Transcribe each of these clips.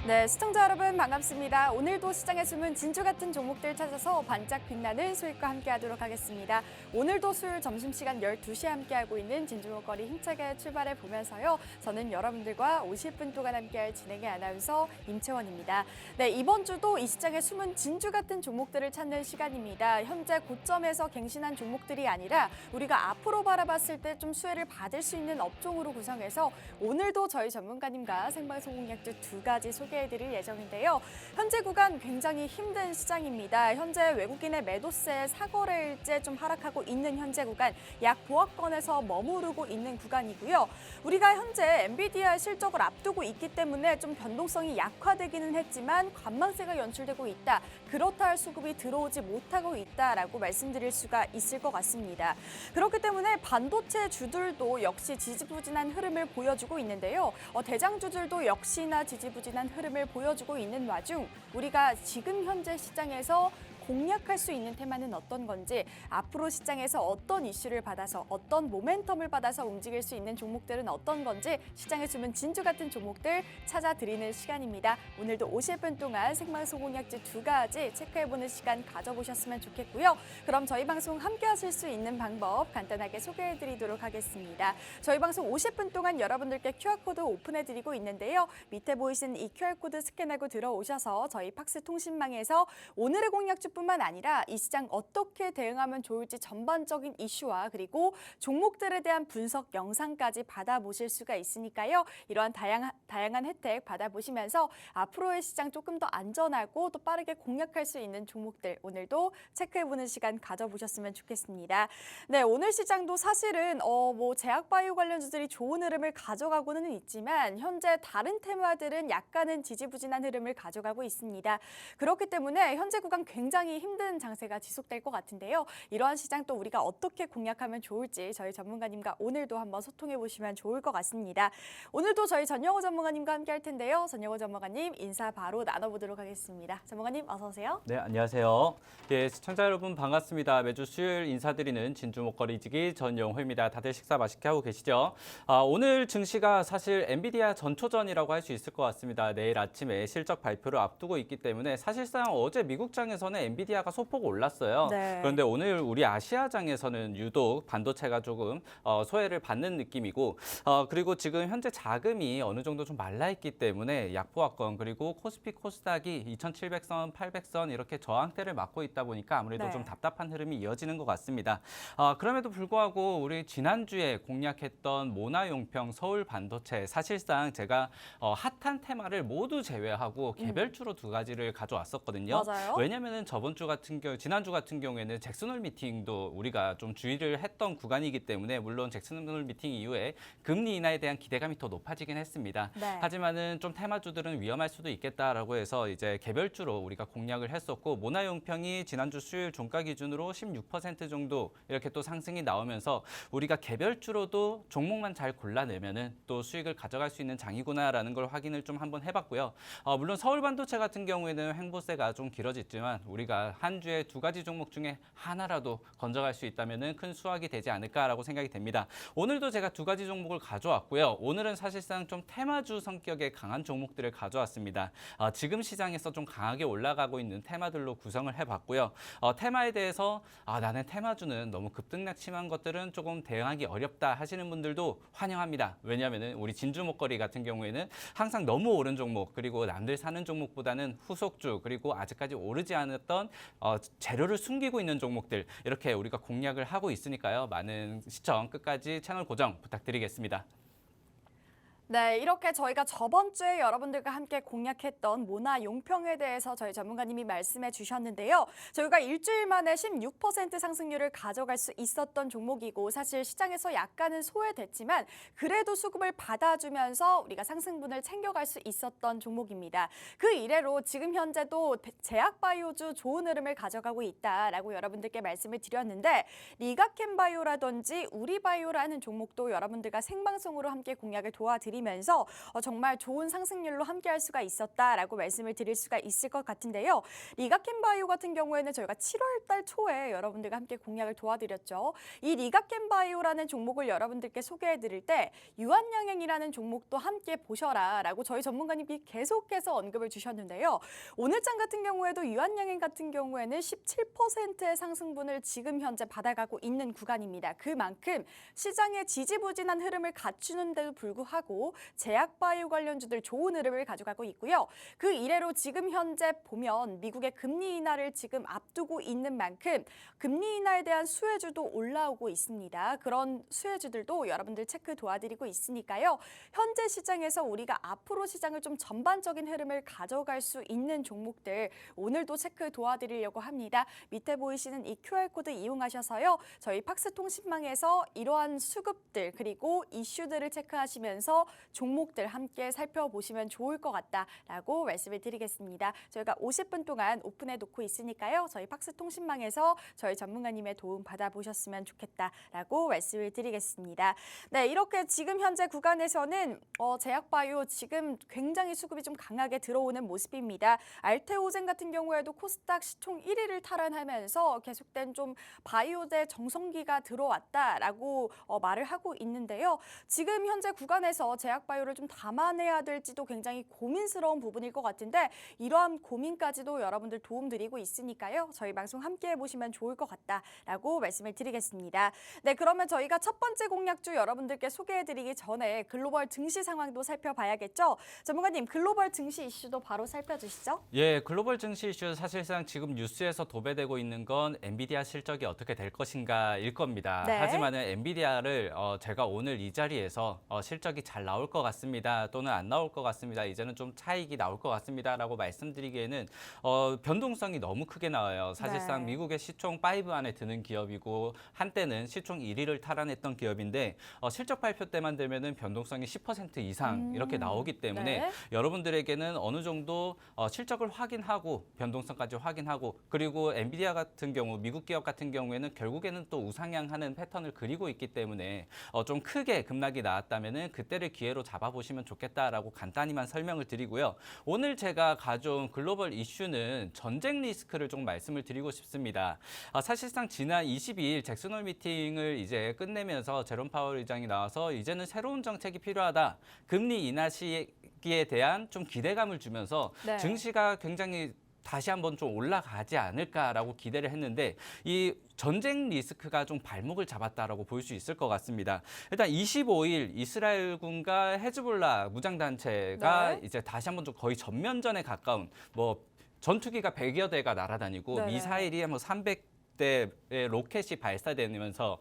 네, 시청자 여러분 반갑습니다. 오늘도 시장에 숨은 진주 같은 종목들 찾아서 반짝 빛나는 수익과 함께하도록 하겠습니다. 오늘도 수요일 점심시간 12시에 함께하고 있는 진주목거리 힘차게 출발해 보면서요. 저는 여러분들과 50분 동안 함께할 진행의 아나운서 임채원입니다. 네, 이번 주도 이 시장에 숨은 진주 같은 종목들을 찾는 시간입니다. 현재 고점에서 갱신한 종목들이 아니라 우리가 앞으로 바라봤을 때 좀 수혜를 받을 수 있는 업종으로 구성해서 오늘도 저희 전문가님과 생방송 공략주 두 가지 소개해드릴 예정인데요. 현재 구간 굉장히 힘든 시장입니다. 현재 외국인의 매도세 사거래일째 좀 하락하고 있는 현재 구간, 약 보합권에서 머무르고 있는 구간이고요. 우리가 현재 엔비디아 실적을 앞두고 있기 때문에 좀 변동성이 약화되기는 했지만 관망세가 연출되고 있다. 그렇다 할 수급이 들어오지 못하고 있다라고 말씀드릴 수가 있을 것 같습니다. 그렇기 때문에 반도체 주들도 역시 지지부진한 흐름을 보여주고 있는데요. 대장주들도 역시나 지지부진한 흐름을 보여주고 있는 와중 우리가 지금 현재 시장에서 공략할 수 있는 테마는 어떤 건지, 앞으로 시장에서 어떤 이슈를 받아서 어떤 모멘텀을 받아서 움직일 수 있는 종목들은 어떤 건지 시장에 숨은 진주 같은 종목들 찾아드리는 시간입니다. 오늘도 50분 동안 생방송 공략주 두 가지 체크해보는 시간 가져보셨으면 좋겠고요. 그럼 저희 방송 함께 하실 수 있는 방법 간단하게 소개해드리도록 하겠습니다. 저희 방송 50분 동안 여러분들께 QR코드 오픈해드리고 있는데요. 밑에 보이시는 이 QR코드 스캔하고 들어오셔서 저희 팍스 통신망에서 오늘의 공략주 뿐만 아니라 이 시장 어떻게 대응하면 좋을지 전반적인 이슈와 그리고 종목들에 대한 분석 영상까지 받아보실 수가 있으니까요. 이러한 다양한 혜택 받아보시면서 앞으로의 시장 조금 더 안전하고 또 빠르게 공략할 수 있는 종목들 오늘도 체크해보는 시간 가져보셨으면 좋겠습니다. 네, 오늘 시장도 사실은 제약바이오 관련주들이 좋은 흐름을 가져가고는 있지만 현재 다른 테마들은 약간은 지지부진한 흐름을 가져가고 있습니다. 그렇기 때문에 현재 구간 굉장히 힘든 장세가 지속될 것 같은데요. 이러한 시장 또 우리가 어떻게 공략하면 좋을지 저희 전문가님과 오늘도 한번 소통해 보시면 좋을 것 같습니다. 오늘도 저희 전영호 전문가님과 함께 할 텐데요. 전영호 전문가님 인사 바로 나눠보도록 하겠습니다. 전문가님 어서 오세요. 네, 안녕하세요. 예, 시청자 여러분 반갑습니다. 매주 수요일 인사드리는 진주 목거리지기 전영호입니다. 다들 식사 맛있게 하고 계시죠? 오늘 증시가 사실 엔비디아 전초전이라고 할 수 있을 것 같습니다. 내일 아침에 실적 발표를 앞두고 있기 때문에 사실상 어제 미국장에서는 엔비디아가 소폭 올랐어요. 네. 그런데 오늘 우리 아시아장에서는 유독 반도체가 조금 소외를 받는 느낌이고 그리고 지금 현재 자금이 어느 정도 좀 말라있기 때문에 약보합권 그리고 코스피 코스닥이 2700선, 800선 이렇게 저항대를 맞고 있다 보니까 아무래도 네. 좀 답답한 흐름이 이어지는 것 같습니다. 그럼에도 불구하고 우리 지난주에 공략했던 모나용평 서울 반도체 사실상 제가 핫한 테마를 모두 제외하고 개별주로 두 가지를 가져왔었거든요. 맞아요. 왜냐면은 지난주 같은 경우에는 잭슨홀 미팅도 우리가 좀 주의를 했던 구간이기 때문에 물론 잭슨홀 미팅 이후에 금리 인하에 대한 기대감이 더 높아지긴 했습니다. 네. 하지만은 좀 테마주들은 위험할 수도 있겠다라고 해서 이제 개별주로 우리가 공략을 했었고 모나용평이 지난주 수요일 종가 기준으로 16% 정도 이렇게 또 상승이 나오면서 우리가 개별주로도 종목만 잘 골라내면은 또 수익을 가져갈 수 있는 장이구나라는 걸 확인을 좀 한번 해봤고요. 물론 서울 반도체 같은 경우에는 횡보세가 좀 길어졌지만 우리가 한 주에 두 가지 종목 중에 하나라도 건져갈 수 있다면 큰 수확이 되지 않을까라고 생각이 됩니다. 오늘도 제가 두 가지 종목을 가져왔고요. 오늘은 사실상 좀 테마주 성격의 강한 종목들을 가져왔습니다. 지금 시장에서 좀 강하게 올라가고 있는 테마들로 구성을 해봤고요. 테마에 대해서 나는 테마주는 너무 급등락 심한 것들은 조금 대응하기 어렵다 하시는 분들도 환영합니다. 왜냐하면 우리 진주 목걸이 같은 경우에는 항상 너무 오른 종목 그리고 남들 사는 종목보다는 후속주 그리고 아직까지 오르지 않았던 재료를 숨기고 있는 종목들 이렇게 우리가 공략을 하고 있으니까요. 많은 시청 끝까지 채널 고정 부탁드리겠습니다. 네, 이렇게 저희가 저번 주에 여러분들과 함께 공략했던 모나 용평에 대해서 저희 전문가님이 말씀해 주셨는데요. 저희가 일주일 만에 16% 상승률을 가져갈 수 있었던 종목이고 사실 시장에서 약간은 소외됐지만 그래도 수급을 받아주면서 우리가 상승분을 챙겨갈 수 있었던 종목입니다. 그 이래로 지금 현재도 제약바이오주 좋은 흐름을 가져가고 있다라고 여러분들께 말씀을 드렸는데 리가켄바이오라든지 우리바이오라는 종목도 여러분들과 생방송으로 함께 공략을 도와드리고 드리면서 정말 좋은 상승률로 함께할 수가 있었다라고 말씀을 드릴 수가 있을 것 같은데요. 리가켄바이오 같은 경우에는 저희가 7월 달 초에 여러분들과 함께 공략을 도와드렸죠. 이 리가켄바이오라는 종목을 여러분들께 소개해드릴 때 유한양행이라는 종목도 함께 보셔라라고 저희 전문가님이 계속해서 언급을 주셨는데요. 오늘 장 같은 경우에도 유한양행 같은 경우에는 17%의 상승분을 지금 현재 받아가고 있는 구간입니다. 그만큼 시장의 지지부진한 흐름을 갖추는데도 불구하고 제약바이오 관련주들 좋은 흐름을 가져가고 있고요. 그 이래로 지금 현재 보면 미국의 금리 인하를 지금 앞두고 있는 만큼 금리 인하에 대한 수혜주도 올라오고 있습니다. 그런 수혜주들도 여러분들 체크 도와드리고 있으니까요. 현재 시장에서 우리가 앞으로 시장을 좀 전반적인 흐름을 가져갈 수 있는 종목들 오늘도 체크 도와드리려고 합니다. 밑에 보이시는 이 QR코드 이용하셔서요. 저희 팍스통신망에서 이러한 수급들 그리고 이슈들을 체크하시면서 종목들 함께 살펴보시면 좋을 것 같다라고 말씀을 드리겠습니다. 저희가 50분 동안 오픈해 놓고 있으니까요. 저희 팍스통신망에서 저희 전문가님의 도움 받아보셨으면 좋겠다라고 말씀을 드리겠습니다. 네, 이렇게 지금 현재 구간에서는 제약바이오 지금 굉장히 수급이 좀 강하게 들어오는 모습입니다. 알테오젠 같은 경우에도 코스닥 시총 1위를 탈환하면서 계속된 좀 바이오대 정성기가 들어왔다라고 말을 하고 있는데요. 지금 현재 구간에서 제약바이오를 좀 담아내야 될지도 굉장히 고민스러운 부분일 것 같은데 이러한 고민까지도 여러분들 도움드리고 있으니까요. 저희 방송 함께 해보시면 좋을 것 같다라고 말씀을 드리겠습니다. 네, 그러면 저희가 첫 번째 공략주 여러분들께 소개해드리기 전에 글로벌 증시 상황도 살펴봐야겠죠. 전문가님, 글로벌 증시 이슈도 바로 살펴주시죠. 예, 글로벌 증시 이슈 사실상 지금 뉴스에서 도배되고 있는 건 엔비디아 실적이 어떻게 될 것인가일 겁니다. 네. 하지만은 엔비디아를 제가 오늘 이 자리에서 실적이 잘 나올 것 같습니다. 또는 안 나올 것 같습니다. 이제는 좀 차익이 나올 것 같습니다라고 말씀드리기에는 변동성이 너무 크게 나와요. 사실상 네. 미국의 시총 5 안에 드는 기업이고 한때는 시총 1위를 탈환했던 기업인데 실적 발표 때만 되면은 변동성이 10% 이상 이렇게 나오기 때문에 네. 여러분들에게는 어느 정도 실적을 확인하고 변동성까지 확인하고 그리고 엔비디아 같은 경우 미국 기업 같은 경우에는 결국에는 또 우상향하는 패턴을 그리고 있기 때문에 좀 크게 급락이 나왔다면은 그때를 기회로 잡아보시면 좋겠다라고 간단히만 설명을 드리고요. 오늘 제가 가져온 글로벌 이슈는 전쟁 리스크를 좀 말씀을 드리고 싶습니다. 사실상 지난 22일 잭슨홀 미팅을 이제 끝내면서 제롬 파월 의장이 나와서 이제는 새로운 정책이 필요하다. 금리 인하 시기에 대한 좀 기대감을 주면서 네. 증시가 굉장히 다시 한번 좀 올라가지 않을까라고 기대를 했는데 이 전쟁 리스크가 좀 발목을 잡았다라고 볼 수 있을 것 같습니다. 일단 25일 이스라엘군과 헤즈볼라 무장단체가 네. 이제 다시 한번 좀 거의 전면전에 가까운 전투기가 100여 대가 날아다니고 네네. 미사일이 300대의 로켓이 발사되면서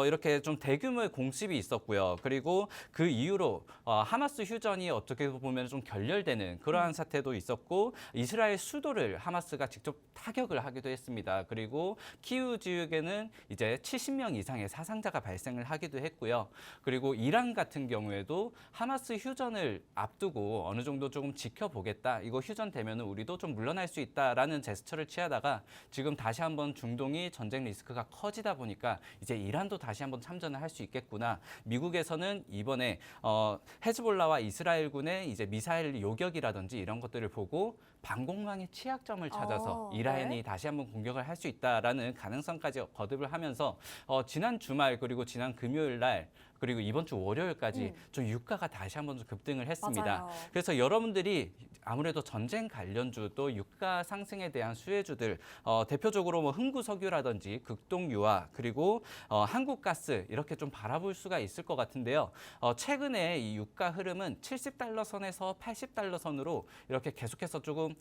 이렇게 좀 대규모의 공습이 있었고요. 그리고 그 이후로 하마스 휴전이 어떻게 보면 좀 결렬되는 그러한 사태도 있었고 이스라엘 수도를 하마스가 직접 타격을 하기도 했습니다. 그리고 키우 지역에는 이제 70명 이상의 사상자가 발생을 하기도 했고요. 그리고 이란 같은 경우에도 하마스 휴전을 앞두고 어느 정도 조금 지켜보겠다. 이거 휴전되면 우리도 좀 물러날 수 있다라는 제스처를 취하다가 지금 다시 한번 중동이 전쟁 리스크가 커지다 보니까 이제 이란도 다시 한번 참전을 할 수 있겠구나. 미국에서는 이번에 헤즈볼라와 이스라엘군의 이제 미사일 요격이라든지 이런 것들을 보고 방공망의 취약점을 찾아서 이란이 네. 다시 한번 공격을 할 수 있다라는 가능성까지 거듭을 하면서 지난 주말 그리고 지난 금요일 날 그리고 이번 주 월요일까지 좀 유가가 다시 한번 좀 급등을 했습니다. 맞아요. 그래서 여러분들이 아무래도 전쟁 관련주 또 유가 상승에 대한 수혜주들 대표적으로 흥구석유라든지 극동유화 그리고 한국가스 이렇게 좀 바라볼 수가 있을 것 같은데요. 최근에 이 유가 흐름은 70달러 선에서 80달러 선으로 이렇게 계속해서 조금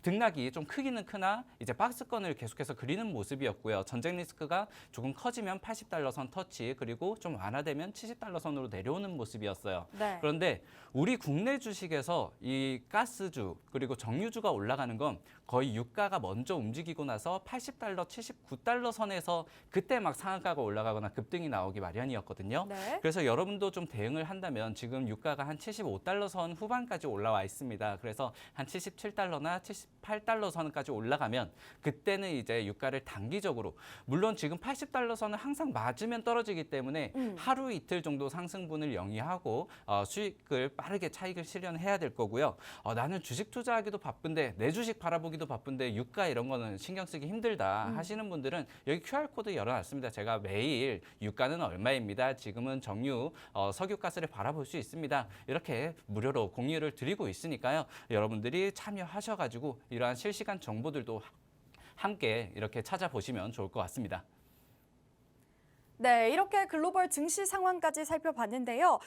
등락이 좀 크기는 크나 이제 박스권을 계속해서 그리는 모습이었고요. 전쟁 리스크가 조금 커지면 80달러 선 터치 그리고 좀 완화되면 70달러 선으로 내려오는 모습이었어요. 네. 그런데 우리 국내 주식에서 이 가스주 그리고 정유주가 올라가는 건 거의 유가가 먼저 움직이고 나서 80달러, 79달러 선에서 그때 막 상한가가 올라가거나 급등이 나오기 마련이었거든요. 네. 그래서 여러분도 좀 대응을 한다면 지금 유가가 한 75달러 선 후반까지 올라와 있습니다. 그래서 한 77달러나 70 88달러 선까지 올라가면 그때는 이제 유가를 단기적으로 물론 지금 80달러 선은 항상 맞으면 떨어지기 때문에 하루 이틀 정도 상승분을 영위하고 수익을 빠르게 차익을 실현해야 될 거고요. 나는 주식 투자하기도 바쁜데 내 주식 바라보기도 바쁜데 유가 이런 거는 신경 쓰기 힘들다 하시는 분들은 여기 QR코드 열어놨습니다. 제가 매일 유가는 얼마입니다. 지금은 정유, 석유가스를 바라볼 수 있습니다. 이렇게 무료로 공유를 드리고 있으니까요. 여러분들이 참여하셔가지고 이러한 실시간 정보들도 함께 이렇게 찾아보시면 좋을 것 같습니다. 네, 이렇게 글로벌 증시 상황까지 살펴봤는데요.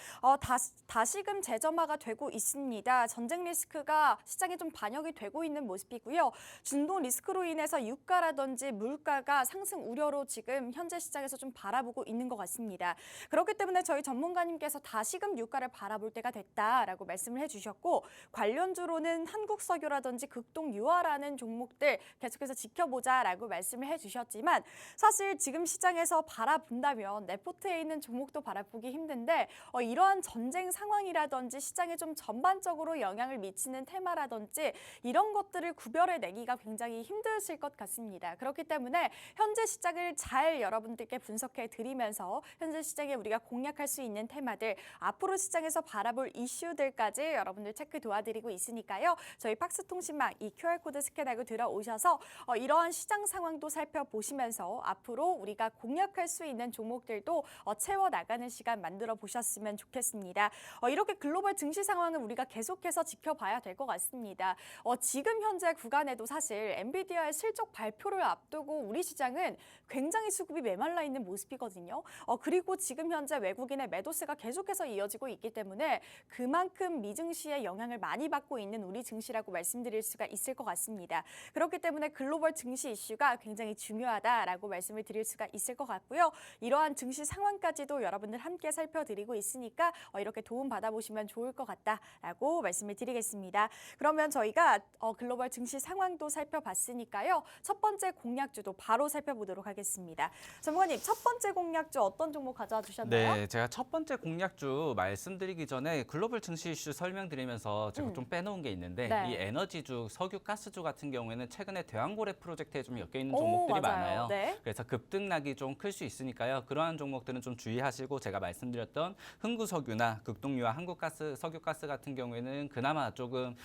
다시금 재점화가 되고 있습니다. 전쟁 리스크가 시장에 좀 반영이 되고 있는 모습이고요. 중동 리스크로 인해서 유가라든지 물가가 상승 우려로 지금 현재 시장에서 좀 바라보고 있는 것 같습니다. 그렇기 때문에 저희 전문가님께서 다시금 유가를 바라볼 때가 됐다라고 말씀을 해주셨고 관련주로는 한국석유라든지 극동유화라는 종목들 계속해서 지켜보자라고 말씀을 해주셨지만 사실 지금 시장에서 바라본다면 내 포트에 있는 종목도 바라보기 힘든데 이러한 전쟁 상황이라든지 시장에 좀 전반적으로 영향을 미치는 테마라든지 이런 것들을 구별해내기가 굉장히 힘드실 것 같습니다. 그렇기 때문에 현재 시장을 잘 여러분들께 분석해 드리면서 현재 시장에 우리가 공략할 수 있는 테마들 앞으로 시장에서 바라볼 이슈들까지 여러분들 체크 도와드리고 있으니까요. 저희 팍스통신망 이 QR코드 스캔하고 들어오셔서 이러한 시장 상황도 살펴보시면서 앞으로 우리가 공략할 수 있는 종목들도 채워나가는 시간 만들어 보셨으면 좋겠습니다. 이렇게 글로벌 증시 상황을 우리가 계속해서 지켜봐야 될 것 같습니다. 지금 현재 구간에도 사실 엔비디아의 실적 발표를 앞두고 우리 시장은 굉장히 수급이 메말라 있는 모습이거든요. 그리고 지금 현재 외국인의 매도세가 계속해서 이어지고 있기 때문에 그만큼 미증시의 영향을 많이 받고 있는 우리 증시라고 말씀드릴 수가 있을 것 같습니다. 그렇기 때문에 글로벌 증시 이슈가 굉장히 중요하다라고 말씀을 드릴 수가 있을 것 같고요. 이러한 증시 상황까지도 여러분들 함께 살펴드리고 있으니까 이렇게 도움 받아보시면 좋을 것 같다라고 말씀을 드리겠습니다. 그러면 저희가 글로벌 증시 상황도 살펴봤으니까요. 첫 번째 공략주도 바로 살펴보도록 하겠습니다. 전문가님, 첫 번째 공략주 어떤 종목 가져와 주셨나요? 네, 제가 첫 번째 공략주 말씀드리기 전에 글로벌 증시 이슈 설명드리면서 제가 좀 빼놓은 게 있는데 네. 이 에너지주, 석유, 가스주 같은 경우에는 최근에 대왕고래 프로젝트에 좀 엮여 있는 종목들이 맞아요. 많아요. 네. 그래서 급등락이 좀 클 수 있으니까요. 그러한 종목들은 좀 주의하시고 제가 말씀드렸던 흥구석유나 극동유화, 한국가스, 석유가스 같은 경우에는 그나마 조금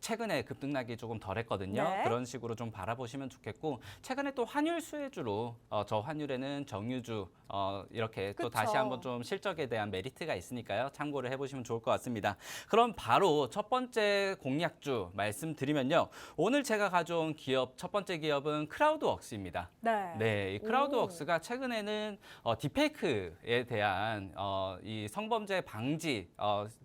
최근에 급등락이 조금 덜했거든요. 네. 그런 식으로 좀 바라보시면 좋겠고 최근에 또 환율 수혜주로 저 환율에는 정유주 이렇게 또 그쵸. 다시 한번 좀 실적에 대한 메리트가 있으니까요. 참고를 해보시면 좋을 것 같습니다. 그럼 바로 첫 번째 공략주 말씀드리면요. 오늘 제가 가져온 기업 첫 번째 기업은 크라우드웍스입니다. 네. 네, 이 크라우드웍스가 최근에는 딥페이크에 대한 이 성범죄 방지,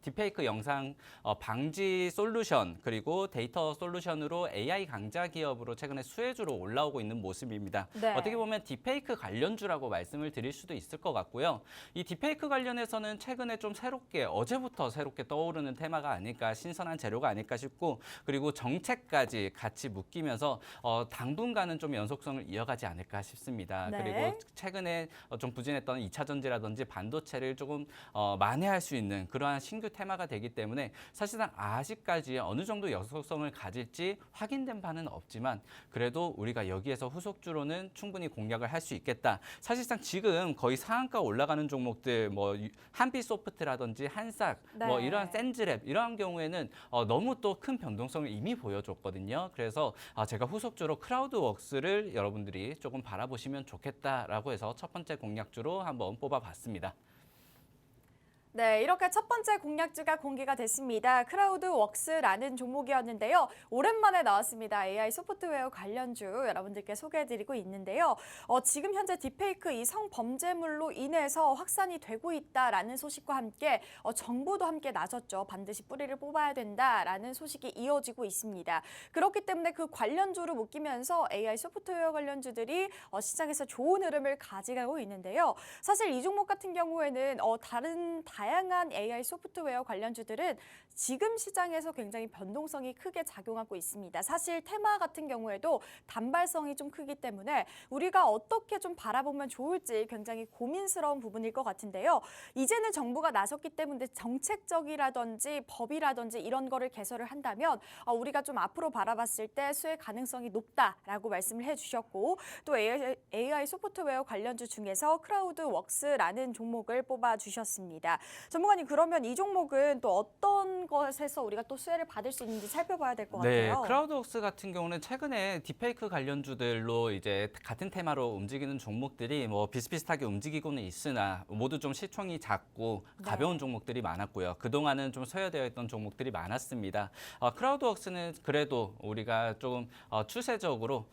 딥페이크 영상 방지 솔루션 그리고 데이터 솔루션으로 AI 강자 기업으로 최근에 수혜주로 올라오고 있는 모습입니다. 네. 어떻게 보면 딥페이크 관련주라고 말씀을 드릴 수도 있을 것 같고요. 이 딥페이크 관련해서는 최근에 좀 어제부터 새롭게 떠오르는 테마가 아닐까, 신선한 재료가 아닐까 싶고 그리고 정책까지 같이 묶이면서 당분간은 좀 연속성을 이어가지 않을까 싶습니다. 네. 그리고 최근에 좀 부진했던 2차 전지라든지 반도체를 조금 만회할 수 있는 그러한 신규 테마가 되기 때문에 사실상 아직까지 어느 정도 연속성을 가질지 확인된 바는 없지만 그래도 우리가 여기에서 후속주로는 충분히 공략을 할 수 있겠다. 사실상 지금 거의 상한가 올라가는 종목들 뭐 한빛소프트라든지 한싹 뭐 네. 이러한 센즈랩 이러한 경우에는 너무 또 큰 변동성을 이미 보여줬거든요. 그래서 제가 후속주로 크라우드웍스를 여러분들이 조금 바라보시면 좋겠다라고 해서 첫 번째 공략주로 한번 뽑아봤습니다. 네, 이렇게 첫 번째 공략주가 공개가 됐습니다. 크라우드웍스라는 종목이었는데요. 오랜만에 나왔습니다. AI 소프트웨어 관련주 여러분들께 소개해드리고 있는데요. 지금 현재 딥페이크 이 성범죄물로 인해서 확산이 되고 있다라는 소식과 함께 정부도 함께 나섰죠. 반드시 뿌리를 뽑아야 된다라는 소식이 이어지고 있습니다. 그렇기 때문에 그 관련주로 묶이면서 AI 소프트웨어 관련주들이 시장에서 좋은 흐름을 가져가고 있는데요. 사실 이 종목 같은 경우에는 다양한 다양한 AI 소프트웨어 관련주들은 지금 시장에서 굉장히 변동성이 크게 작용하고 있습니다. 사실 테마 같은 경우에도 단발성이 좀 크기 때문에 우리가 어떻게 좀 바라보면 좋을지 굉장히 고민스러운 부분일 것 같은데요. 이제는 정부가 나섰기 때문에 정책적이라든지 법이라든지 이런 거를 개설을 한다면 우리가 좀 앞으로 바라봤을 때 수혜 가능성이 높다라고 말씀을 해주셨고, 또 AI 소프트웨어 관련주 중에서 크라우드웍스라는 종목을 뽑아주셨습니다. 전문가님, 그러면 이 종목은 또 어떤 것에서 우리가 또 수혜를 받을 수 있는지 살펴봐야 될 것 네, 같아요. 크라우드웍스 같은 경우는 최근에 딥페이크 관련주들로 이제 같은 테마로 움직이는 종목들이 뭐 비슷비슷하게 움직이고는 있으나 모두 좀 시총이 작고 가벼운 종목들이 많았고요. 그동안은 좀 소외되어 있던 종목들이 많았습니다. 크라우드웍스는 그래도 우리가 조금 추세적으로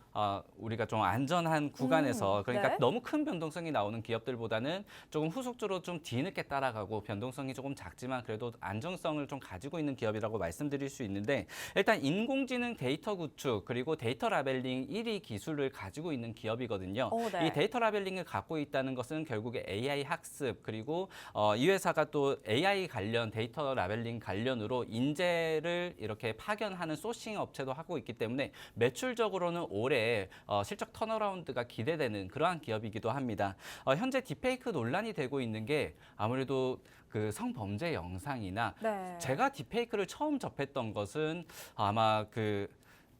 우리가 좀 안전한 구간에서 그러니까 네. 너무 큰 변동성이 나오는 기업들보다는 조금 후속적으로 좀 뒤늦게 따라가고 변동성이 조금 작지만 그래도 안정성을 좀 가지고 있는 기업이라고 말씀드릴 수 있는데, 일단 인공지능 데이터 구축 그리고 데이터 라벨링 1위 기술을 가지고 있는 기업이거든요. 네. 이 데이터 라벨링을 갖고 있다는 것은 결국에 AI 학습 그리고 이 회사가 또 AI 관련 데이터 라벨링 관련으로 인재를 이렇게 파견하는 소싱 업체도 하고 있기 때문에 매출적으로는 올해 실적 턴어라운드가 기대되는 그러한 기업이기도 합니다. 현재 딥페이크 논란이 되고 있는 게 아무래도 그 성범죄 영상이나 네. 제가 딥페이크를 처음 접했던 것은 아마 그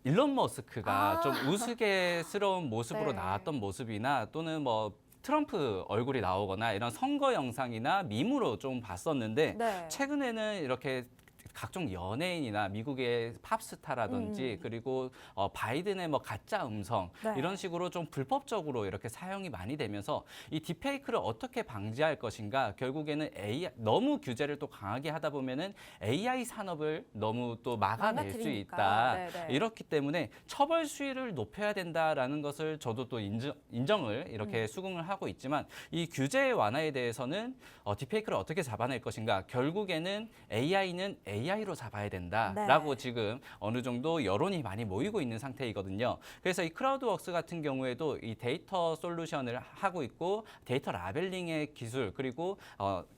일론 머스크가 좀 우스갯스러운 모습으로 네. 나왔던 모습이나 또는 뭐 트럼프 얼굴이 나오거나 이런 선거 영상이나 밈으로 좀 봤었는데 네. 최근에는 이렇게 각종 연예인이나 미국의 팝스타라든지 그리고 바이든의 뭐 가짜 음성 네. 이런 식으로 좀 불법적으로 이렇게 사용이 많이 되면서 이 딥페이크를 어떻게 방지할 것인가, 결국에는 AI 너무 규제를 또 강하게 하다 보면은 AI 산업을 너무 또 막아낼 수 망가뜨리니까. 있다. 네네. 이렇기 때문에 처벌 수위를 높여야 된다라는 것을 저도 또 인정을 이렇게 수긍을 하고 있지만, 이 규제 완화에 대해서는 딥페이크를 어떻게 잡아낼 것인가, 결국에는 AI는 AI로 잡아야 된다라고 지금 어느 정도 여론이 많이 모이고 있는 상태이거든요. 그래서 이 크라우드웍스 같은 경우에도 이 데이터 솔루션을 하고 있고 데이터 라벨링의 기술 그리고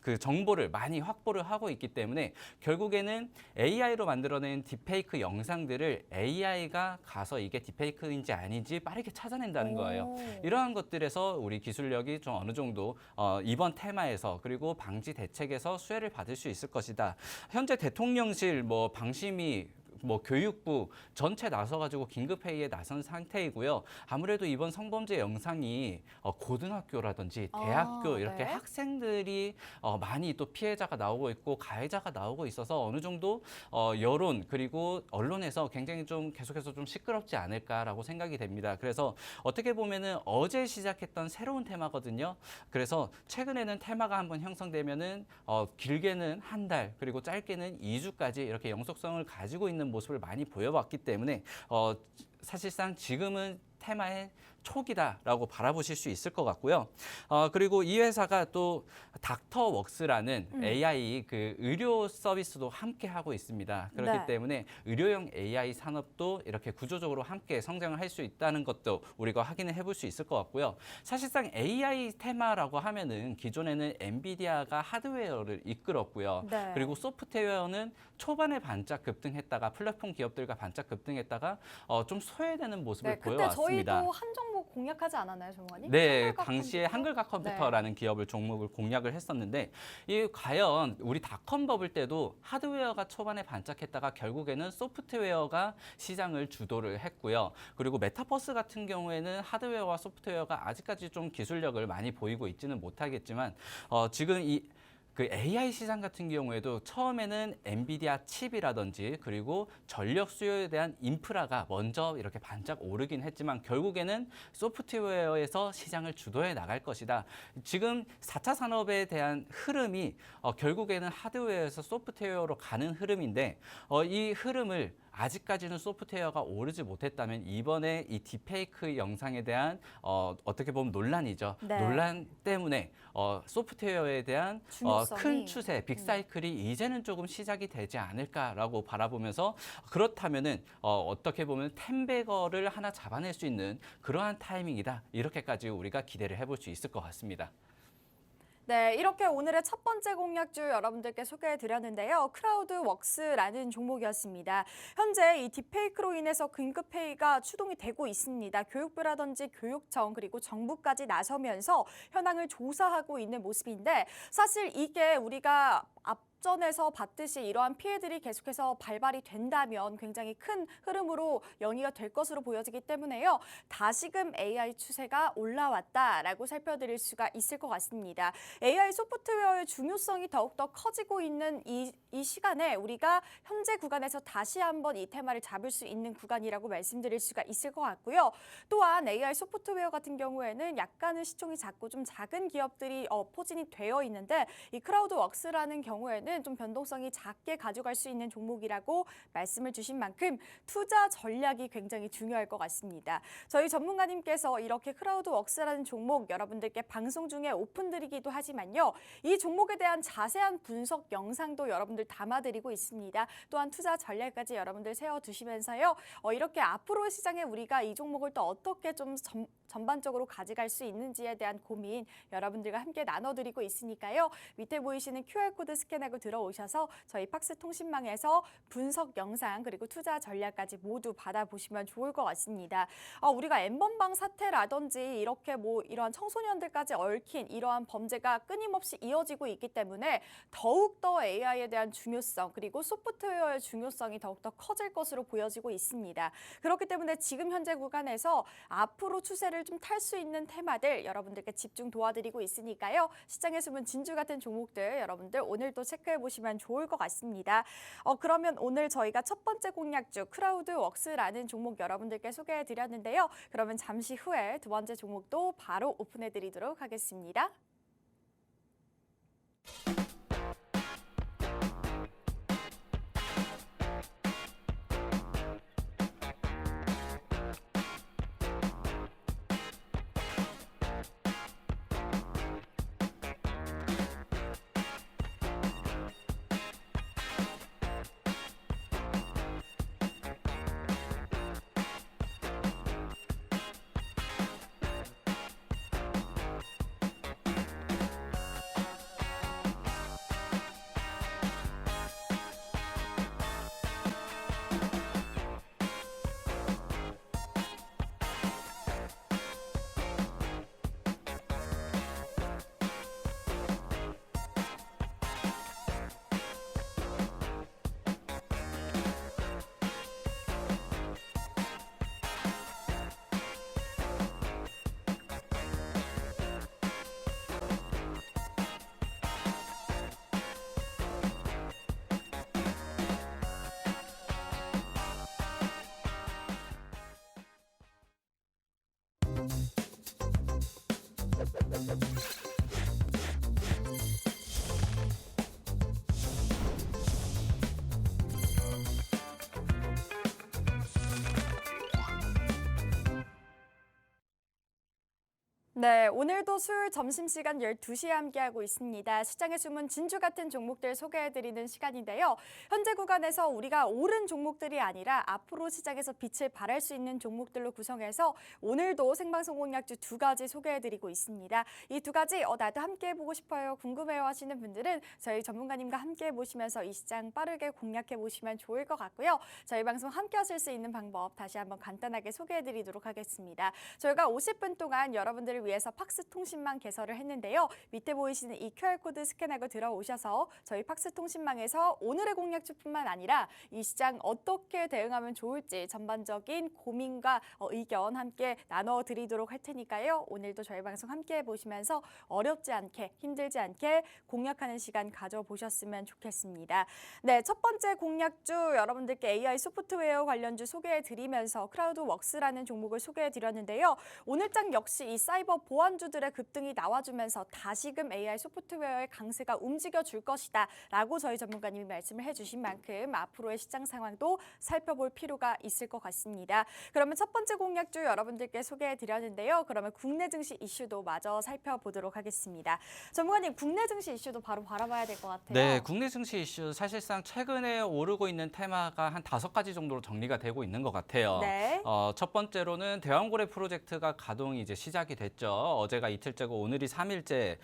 그 정보를 많이 확보를 하고 있기 때문에 결국에는 AI로 만들어낸 딥페이크 영상들을 AI가 가서 이게 딥페이크인지 아닌지 빠르게 찾아낸다는 거예요. 이러한 것들에서 우리 기술력이 좀 어느 정도 이번 테마에서 그리고 방지 대책에서 수혜를 받을 수 있을 것이다. 현재 대통령실, 뭐 방심위, 뭐 교육부 전체 나서가지고 긴급회의에 나선 상태이고요. 아무래도 이번 성범죄 영상이 고등학교라든지 대학교 이렇게 네. 학생들이 많이 또 피해자가 나오고 있고 가해자가 나오고 있어서 어느 정도 여론 그리고 언론에서 굉장히 좀 계속해서 좀 시끄럽지 않을까라고 생각이 됩니다. 그래서 어떻게 보면은 어제 시작했던 새로운 테마거든요. 그래서 최근에는 테마가 한번 형성되면은 길게는 한 달 그리고 짧게는 2주까지 이렇게 영속성을 가지고 있는 모습을 많이 보여왔기 때문에 사실상 지금은 테마의 초기다라고 바라보실 수 있을 것 같고요. 그리고 이 회사가 또 닥터웍스라는 AI 그 의료 서비스도 함께 하고 있습니다. 그렇기 때문에 의료용 AI 산업도 이렇게 구조적으로 함께 성장을 할 수 있다는 것도 우리가 확인을 해볼 수 있을 것 같고요. 사실상 AI 테마라고 하면은 기존에는 엔비디아가 하드웨어를 이끌었고요. 네. 그리고 소프트웨어는 초반에 반짝 급등했다가 플랫폼 기업들과 반짝 급등했다가 좀 소외되는 모습을 그때 보여왔습니다. 저희도 한 종목 공략하지 않았나요, 전문가님? 네, 한글과 당시에 컴퓨터? 한글과 컴퓨터라는 기업을 종목을 공략을 했었는데, 이 과연 우리 닷컴 버블 때도 하드웨어가 초반에 반짝했다가 결국에는 소프트웨어가 시장을 주도를 했고요. 그리고 메타버스 같은 경우에는 하드웨어와 소프트웨어가 아직까지 좀 기술력을 많이 보이고 있지는 못하겠지만 지금 그 AI 시장 같은 경우에도 처음에는 엔비디아 칩이라든지 그리고 전력 수요에 대한 인프라가 먼저 이렇게 반짝 오르긴 했지만 결국에는 소프트웨어에서 시장을 주도해 나갈 것이다. 지금 4차 산업에 대한 흐름이 결국에는 하드웨어에서 소프트웨어로 가는 흐름인데 이 흐름을 아직까지는 소프트웨어가 오르지 못했다면 이번에 이 딥페이크 영상에 대한 어떻게 보면 논란이죠. 논란 때문에 소프트웨어에 대한 큰 추세, 빅사이클이 이제는 조금 시작이 되지 않을까라고 바라보면서 그렇다면은 어떻게 보면 텐베거를 하나 잡아낼 수 있는 그러한 타이밍이다. 이렇게까지 우리가 기대를 해볼 수 있을 것 같습니다. 네, 이렇게 오늘의 첫 번째 공략주 여러분들께 소개해드렸는데요. 크라우드웍스라는 종목이었습니다. 현재 이 딥페이크로 인해서 긴급회의가 추동이 되고 있습니다. 교육부라든지 교육청 그리고 정부까지 나서면서 현황을 조사하고 있는 모습인데 사실 이게 우리가 앞전에서 봤듯이 이러한 피해들이 계속해서 발발이 된다면 굉장히 큰 흐름으로 연기가 될 것으로 보여지기 때문에요. 다시금 AI 추세가 올라왔다라고 살펴드릴 수가 있을 것 같습니다. AI 소프트웨어의 중요성이 더욱더 커지고 있는 이 시간에 우리가 현재 구간에서 다시 한번 이 테마를 잡을 수 있는 구간이라고 말씀드릴 수가 있을 것 같고요. 또한 AI 소프트웨어 같은 경우에는 약간은 시총이 작고 좀 작은 기업들이 포진이 되어 있는데 이 크라우드웍스라는 경우에는 좀 변동성이 작게 가져갈 수 있는 종목이라고 말씀을 주신 만큼 투자 전략이 굉장히 중요할 것 같습니다. 저희 전문가님께서 이렇게 크라우드웍스라는 종목 여러분들께 방송 중에 오픈드리기도 하지만요. 이 종목에 대한 자세한 분석 영상도 여러분들 담아드리고 있습니다. 또한 투자 전략까지 여러분들 세워두시면서요. 이렇게 앞으로 시장에 우리가 이 종목을 또 어떻게 좀 전반적으로 가져갈 수 있는지에 대한 고민 여러분들과 함께 나눠드리고 있으니까요. 밑에 보이시는 QR코드 스캔하고 들어오셔서 저희 팍스 통신망에서 분석 영상 그리고 투자 전략까지 모두 받아보시면 좋을 것 같습니다. 우리가 N번방 사태라든지 이렇게 이러한 청소년들까지 얽힌 이러한 범죄가 끊임없이 이어지고 있기 때문에 더욱더 AI에 대한 중요성 그리고 소프트웨어의 중요성이 더욱더 커질 것으로 보여지고 있습니다. 그렇기 때문에 지금 현재 구간에서 앞으로 추세를 좀 탈 수 있는 테마들 여러분들께 집중 도와드리고 있으니까요. 시장에 숨은 진주 같은 종목들 여러분들 오늘도 체크해 보시면 좋을 것 같습니다. 그러면 오늘 저희가 첫 번째 공략주 크라우드웍스라는 종목 여러분들께 소개해 드렸는데요. 그러면 잠시 후에 두 번째 종목도 바로 오픈해 드리도록 하겠습니다. 네, 오늘도 수요일 점심시간 12시에 함께하고 있습니다. 시장에 숨은 진주 같은 종목들 소개해드리는 시간인데요. 현재 구간에서 우리가 오른 종목들이 아니라 앞으로 시장에서 빛을 발할 수 있는 종목들로 구성해서 오늘도 생방송 공략주 두 가지 소개해드리고 있습니다. 이 두 가지 나도 함께해보고 싶어요, 궁금해요 하시는 분들은 저희 전문가님과 함께해보시면서 이 시장 빠르게 공략해보시면 좋을 것 같고요. 저희 방송 함께하실 수 있는 방법 다시 한번 간단하게 소개해드리도록 하겠습니다. 저희가 50분 동안 여러분들을 위해서 팍스 통신망 개설을 했는데요. 밑에 보이시는 이 QR코드 스캔하고 들어오셔서 저희 팍스 통신망에서 오늘의 공략주뿐만 아니라 이 시장 어떻게 대응하면 좋을지 전반적인 고민과 의견 함께 나눠드리도록 할 테니까요. 오늘도 저희 방송 함께 해보시면서 어렵지 않게 힘들지 않게 공략하는 시간 가져보셨으면 좋겠습니다. 네, 첫 번째 공략주 여러분들께 AI 소프트웨어 관련주 소개해드리면서 크라우드웍스라는 종목을 소개해드렸는데요. 오늘장 역시 이 사이버 보안주들의 급등이 나와주면서 다시금 AI 소프트웨어의 강세가 움직여줄 것이다 라고 저희 전문가님이 말씀을 해주신 만큼 앞으로의 시장 상황도 살펴볼 필요가 있을 것 같습니다. 그러면 첫 번째 공략주 여러분들께 소개해드렸는데요. 그러면 국내 증시 이슈도 마저 살펴보도록 하겠습니다. 전문가님, 국내 증시 이슈도 바로 바라봐야 될 것 같아요. 네, 국내 증시 이슈 사실상 최근에 오르고 있는 테마가 한 5가지 정도로 정리가 되고 있는 것 같아요. 네. 첫 번째로는 대왕고래 프로젝트가 가동이 이제 시작이 됐죠. 있죠. 어제가 이틀째고 오늘이 3일째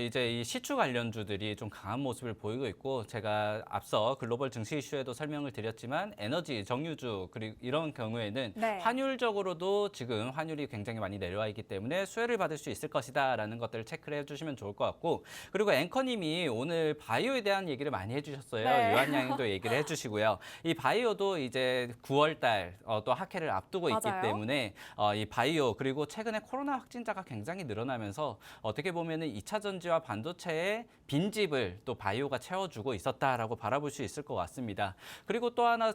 이제 이 시추 관련주들이 좀 강한 모습을 보이고 있고 제가 앞서 글로벌 증시 이슈에도 설명을 드렸지만 에너지, 정유주 그리고 이런 경우에는 네. 환율적으로도 지금 환율이 굉장히 많이 내려와 있기 때문에 수혜를 받을 수 있을 것이다라는 것들을 체크를 해주시면 좋을 것 같고 그리고 앵커님이 오늘 바이오에 대한 얘기를 많이 해주셨어요. 네. 유한양도 얘기를 해주시고요. 이 바이오도 이제 9월달 또 학회를 앞두고 있기 맞아요. 때문에 이 바이오 그리고 최근에 코로나 확진자가 굉장히 늘어나면서 어떻게 보면은 2차 전지와 반도체의 빈집을 또 바이오가 채워주고 있었다라고 바라볼 수 있을 것 같습니다. 그리고 또 하나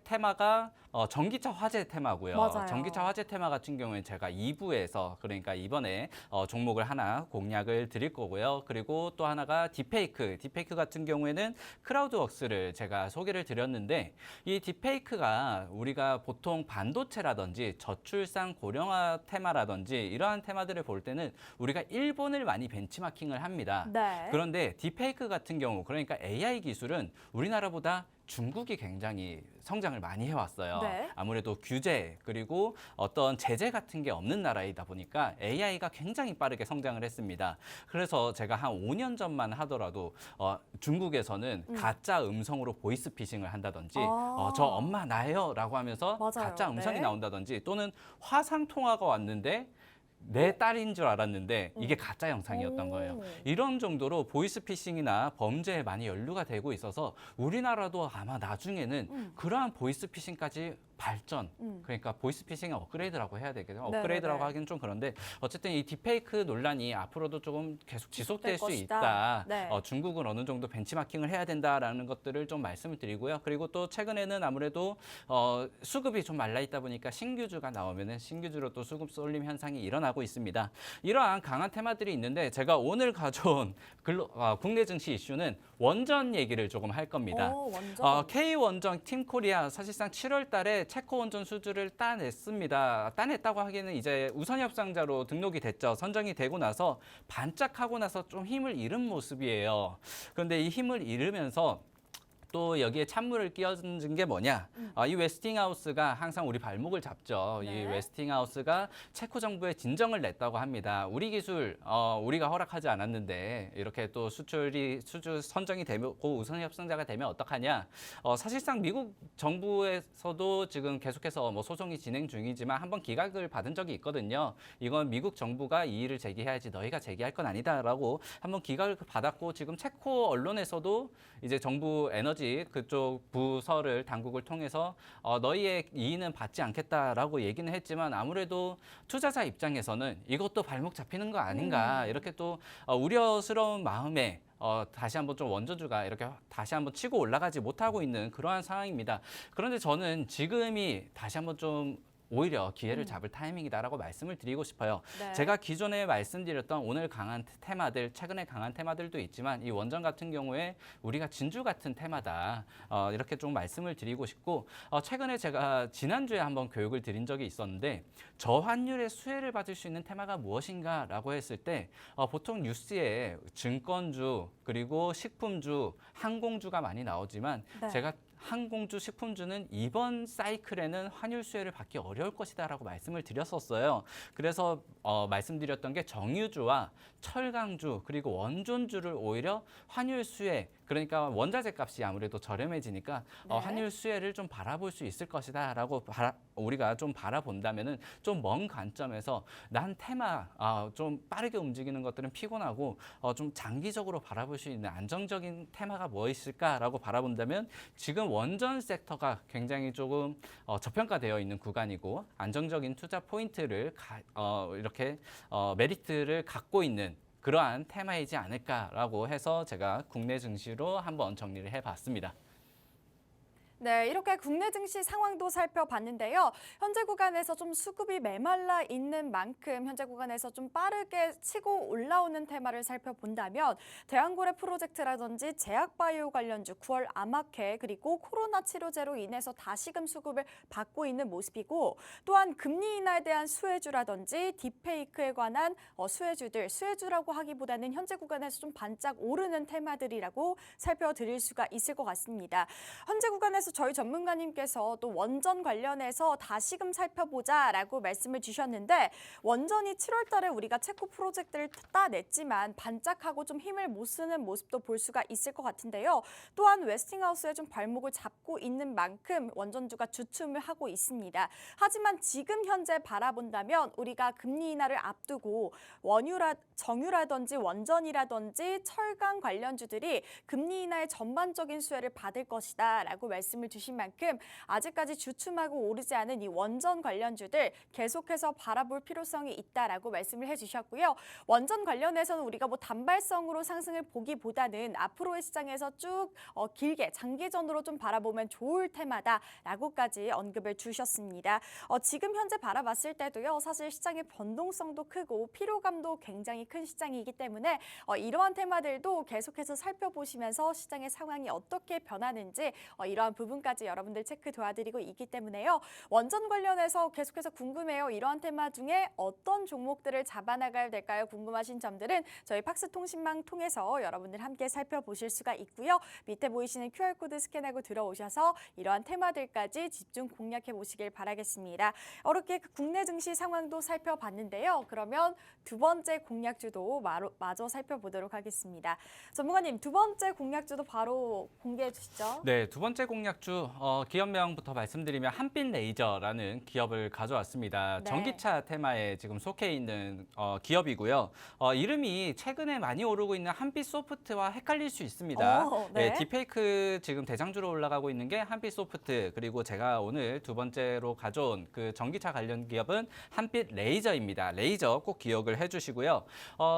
테마가 전기차 화재 테마고요. 맞아요. 전기차 화재 테마 같은 경우에 제가 2부에서 그러니까 이번에 종목을 하나 공략을 드릴 거고요. 그리고 또 하나가 딥페이크 같은 경우에는 크라우드웍스를 제가 소개를 드렸는데 이 딥페이크가 우리가 보통 반도체라든지 저출산 고령화 테마라든지 이러한 테마들을 볼 때는 우리가 일본을 많이 벤치마킹을 합니다. 네. 그런데 딥페이크 같은 경우 그러니까 AI 기술은 우리나라보다 중국이 굉장히 성장을 많이 해왔어요. 네. 아무래도 규제 그리고 어떤 제재 같은 게 없는 나라이다 보니까 AI가 굉장히 빠르게 성장을 했습니다. 그래서 제가 한 5년 전만 하더라도 중국에서는 가짜 음성으로 보이스피싱을 한다든지 저 엄마 나예요 라고 하면서 맞아요. 가짜 음성이 네. 나온다든지 또는 화상 통화가 왔는데 내 딸인 줄 알았는데 이게 가짜 영상이었던 거예요. 이런 정도로 보이스피싱이나 범죄에 많이 연루가 되고 있어서 우리나라도 아마 나중에는 그러한 보이스피싱까지 발전, 그러니까 보이스피싱의 업그레이드라고 해야 되겠죠. 네네네. 업그레이드라고 하기는 좀 그런데 어쨌든 이 딥페이크 논란이 앞으로도 조금 계속 지속될 수 것이다. 있다. 네. 중국은 어느 정도 벤치마킹을 해야 된다라는 것들을 좀 말씀을 드리고요. 그리고 또 최근에는 아무래도 수급이 좀 말라 있다 보니까 신규주가 나오면은 신규주로 또 수급 쏠림 현상이 일어나고 있습니다. 이러한 강한 테마들이 있는데 제가 오늘 가져온 국내 증시 이슈는 원전 얘기를 조금 할 겁니다. 원전. K원전 팀코리아 사실상 7월 달에 체코 원전 수주를 따냈습니다. 따냈다고 하기에는 이제 우선 협상자로 등록이 됐죠. 선정이 되고 나서 반짝하고 나서 좀 힘을 잃은 모습이에요. 그런데 이 힘을 잃으면서 또 여기에 찬물을 끼얹은 게 뭐냐? 이 웨스팅하우스가 항상 우리 발목을 잡죠. 네. 이 웨스팅하우스가 체코 정부에 진정을 냈다고 합니다. 우리 기술 우리가 허락하지 않았는데 이렇게 또 수주 선정이 되고 우선 협상자가 되면 어떡하냐? 사실상 미국 정부에서도 지금 계속해서 뭐 소송이 진행 중이지만 한번 기각을 받은 적이 있거든요. 이건 미국 정부가 이 일을 제기해야지 너희가 제기할 건 아니다라고 한번 기각을 받았고 지금 체코 언론에서도 이제 정부 에너지 그쪽 부서를 당국을 통해서 너희의 이의는 받지 않겠다라고 얘기는 했지만 아무래도 투자자 입장에서는 이것도 발목 잡히는 거 아닌가 이렇게 또 우려스러운 마음에 다시 한번 좀 원전주가 이렇게 다시 한번 치고 올라가지 못하고 있는 그러한 상황입니다. 그런데 저는 지금이 다시 한번 좀 오히려 기회를 잡을 타이밍이다라고 말씀을 드리고 싶어요. 네. 제가 기존에 말씀드렸던 오늘 강한 테마들, 최근에 강한 테마들도 있지만 이 원전 같은 경우에 우리가 진주 같은 테마다 이렇게 좀 말씀을 드리고 싶고 최근에 제가 지난주에 한번 교육을 드린 적이 있었는데 저환율의 수혜를 받을 수 있는 테마가 무엇인가라고 했을 때 보통 뉴스에 증권주 그리고 식품주, 항공주가 많이 나오지만 네. 제가 항공주, 식품주는 이번 사이클에는 환율 수혜를 받기 어려울 것이다라고 말씀을 드렸었어요. 그래서 말씀드렸던 게 정유주와 철강주 그리고 원전주를 오히려 환율 수혜 그러니까 원자재 값이 아무래도 저렴해지니까 네. 환율 수혜를 좀 바라볼 수 있을 것이다라고 우리가 좀 바라본다면은 좀 먼 관점에서 난 테마 좀 빠르게 움직이는 것들은 피곤하고 좀 장기적으로 바라볼 수 있는 안정적인 테마가 뭐 있을까라고 바라본다면 지금 원전 섹터가 굉장히 조금 저평가되어 있는 구간이고 안정적인 투자 포인트를 이렇게 메리트를 갖고 있는 그러한 테마이지 않을까라고 해서 제가 국내 증시로 한번 정리를 해봤습니다. 네, 이렇게 국내 증시 상황도 살펴봤는데요. 현재 구간에서 좀 수급이 메말라 있는 만큼 현재 구간에서 좀 빠르게 치고 올라오는 테마를 살펴본다면 대한고래 프로젝트라든지 제약바이오 관련주 9월 암학회 그리고 코로나 치료제로 인해서 다시금 수급을 받고 있는 모습이고 또한 금리 인하에 대한 수혜주라든지 딥페이크에 관한 수혜주라고 하기보다는 현재 구간에서 좀 반짝 오르는 테마들이라고 살펴드릴 수가 있을 것 같습니다. 현재 구간에서 저희 전문가님께서 또 원전 관련해서 다시금 살펴보자라고 말씀을 주셨는데 원전이 7월 달에 우리가 체코 프로젝트를 따냈지만 반짝하고 좀 힘을 못 쓰는 모습도 볼 수가 있을 것 같은데요. 또한 웨스팅하우스에 좀 발목을 잡고 있는 만큼 원전주가 주춤을 하고 있습니다. 하지만 지금 현재 바라본다면 우리가 금리 인하를 앞두고 정유라든지 원전이라든지 철강 관련주들이 금리 인하의 전반적인 수혜를 받을 것이다 라고 말씀을 주신 만큼 아직까지 주춤하고 오르지 않은 이 원전 관련주들 계속해서 바라볼 필요성이 있다라고 말씀을 해주셨고요. 원전 관련해서는 우리가 뭐 단발성으로 상승을 보기보다는 앞으로의 시장에서 쭉 길게 장기전으로 좀 바라보면 좋을 테마다라고까지 언급을 주셨습니다. 지금 현재 바라봤을 때도요. 사실 시장의 변동성도 크고 피로감도 굉장히 큰 시장이기 때문에 이러한 테마들도 계속해서 살펴보시면서 시장의 상황이 어떻게 변하는지 이러한 부분까지 여러분들 체크 도와드리고 있기 때문에요. 원전 관련해서 계속해서 궁금해요. 이러한 테마 중에 어떤 종목들을 잡아나가야 될까요? 궁금하신 점들은 저희 팍스통신망 통해서 여러분들 함께 살펴보실 수가 있고요. 밑에 보이시는 QR코드 스캔하고 들어오셔서 이러한 테마들까지 집중 공략해 보시길 바라겠습니다. 이렇게 국내 증시 상황도 살펴봤는데요. 그러면 두 번째 공략주도 마저 살펴보도록 하겠습니다. 전문가님, 두 번째 공략주도 바로 공개해 주시죠. 네, 두 번째 공략주 기업명부터 말씀드리면 한빛레이저라는 기업을 가져왔습니다. 네. 전기차 테마에 지금 속해 있는 기업이고요. 이름이 최근에 많이 오르고 있는 한빛소프트와 헷갈릴 수 있습니다. 네. 딥페이크 지금 대장주로 올라가고 있는 게 한빛소프트, 그리고 제가 오늘 두 번째로 가져온 그 전기차 관련 기업은 한빛레이저입니다. 레이저 꼭 기억을 해주시고요.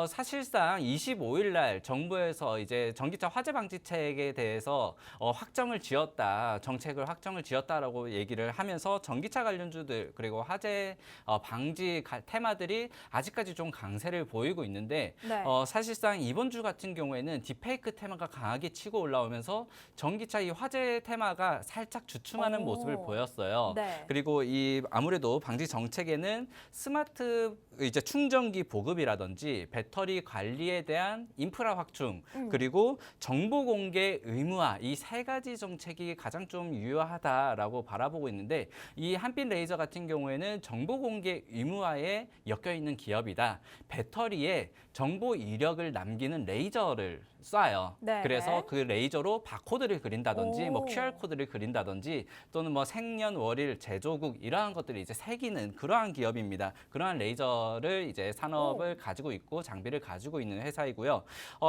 사실상 25일 날 정부에서 이제 전기차 화재 방지책에 대해서 확정을 지었다, 정책을 확정을 지었다라고 얘기를 하면서 전기차 관련주들 그리고 화재 방지 테마들이 아직까지 좀 강세를 보이고 있는데 네. 사실상 이번 주 같은 경우에는 딥페이크 테마가 강하게 치고 올라오면서 전기차 이 화재 테마가 살짝 주춤하는 모습을 보였어요. 네. 그리고 이 아무래도 방지 정책에는 스마트 이제 충전기 보급이라든지 배터리 관리에 대한 인프라 확충 그리고 정보 공개 의무화 이 세 가지 정책이 가장 좀 유효하다라고 바라보고 있는데 이 한빛레이저 같은 경우에는 정보 공개 의무화에 엮여 있는 기업이다. 배터리에 정보 이력을 남기는 레이저를 쏴요. 네. 그래서 그 레이저로 바코드를 그린다든지 뭐 오. QR코드를 그린다든지 또는 뭐 생년월일 제조국 이러한 것들을 이제 새기는 그러한 기업입니다. 그러한 레이저를 이제 산업을 가지고 있고 장비를 가지고 있는 회사이고요.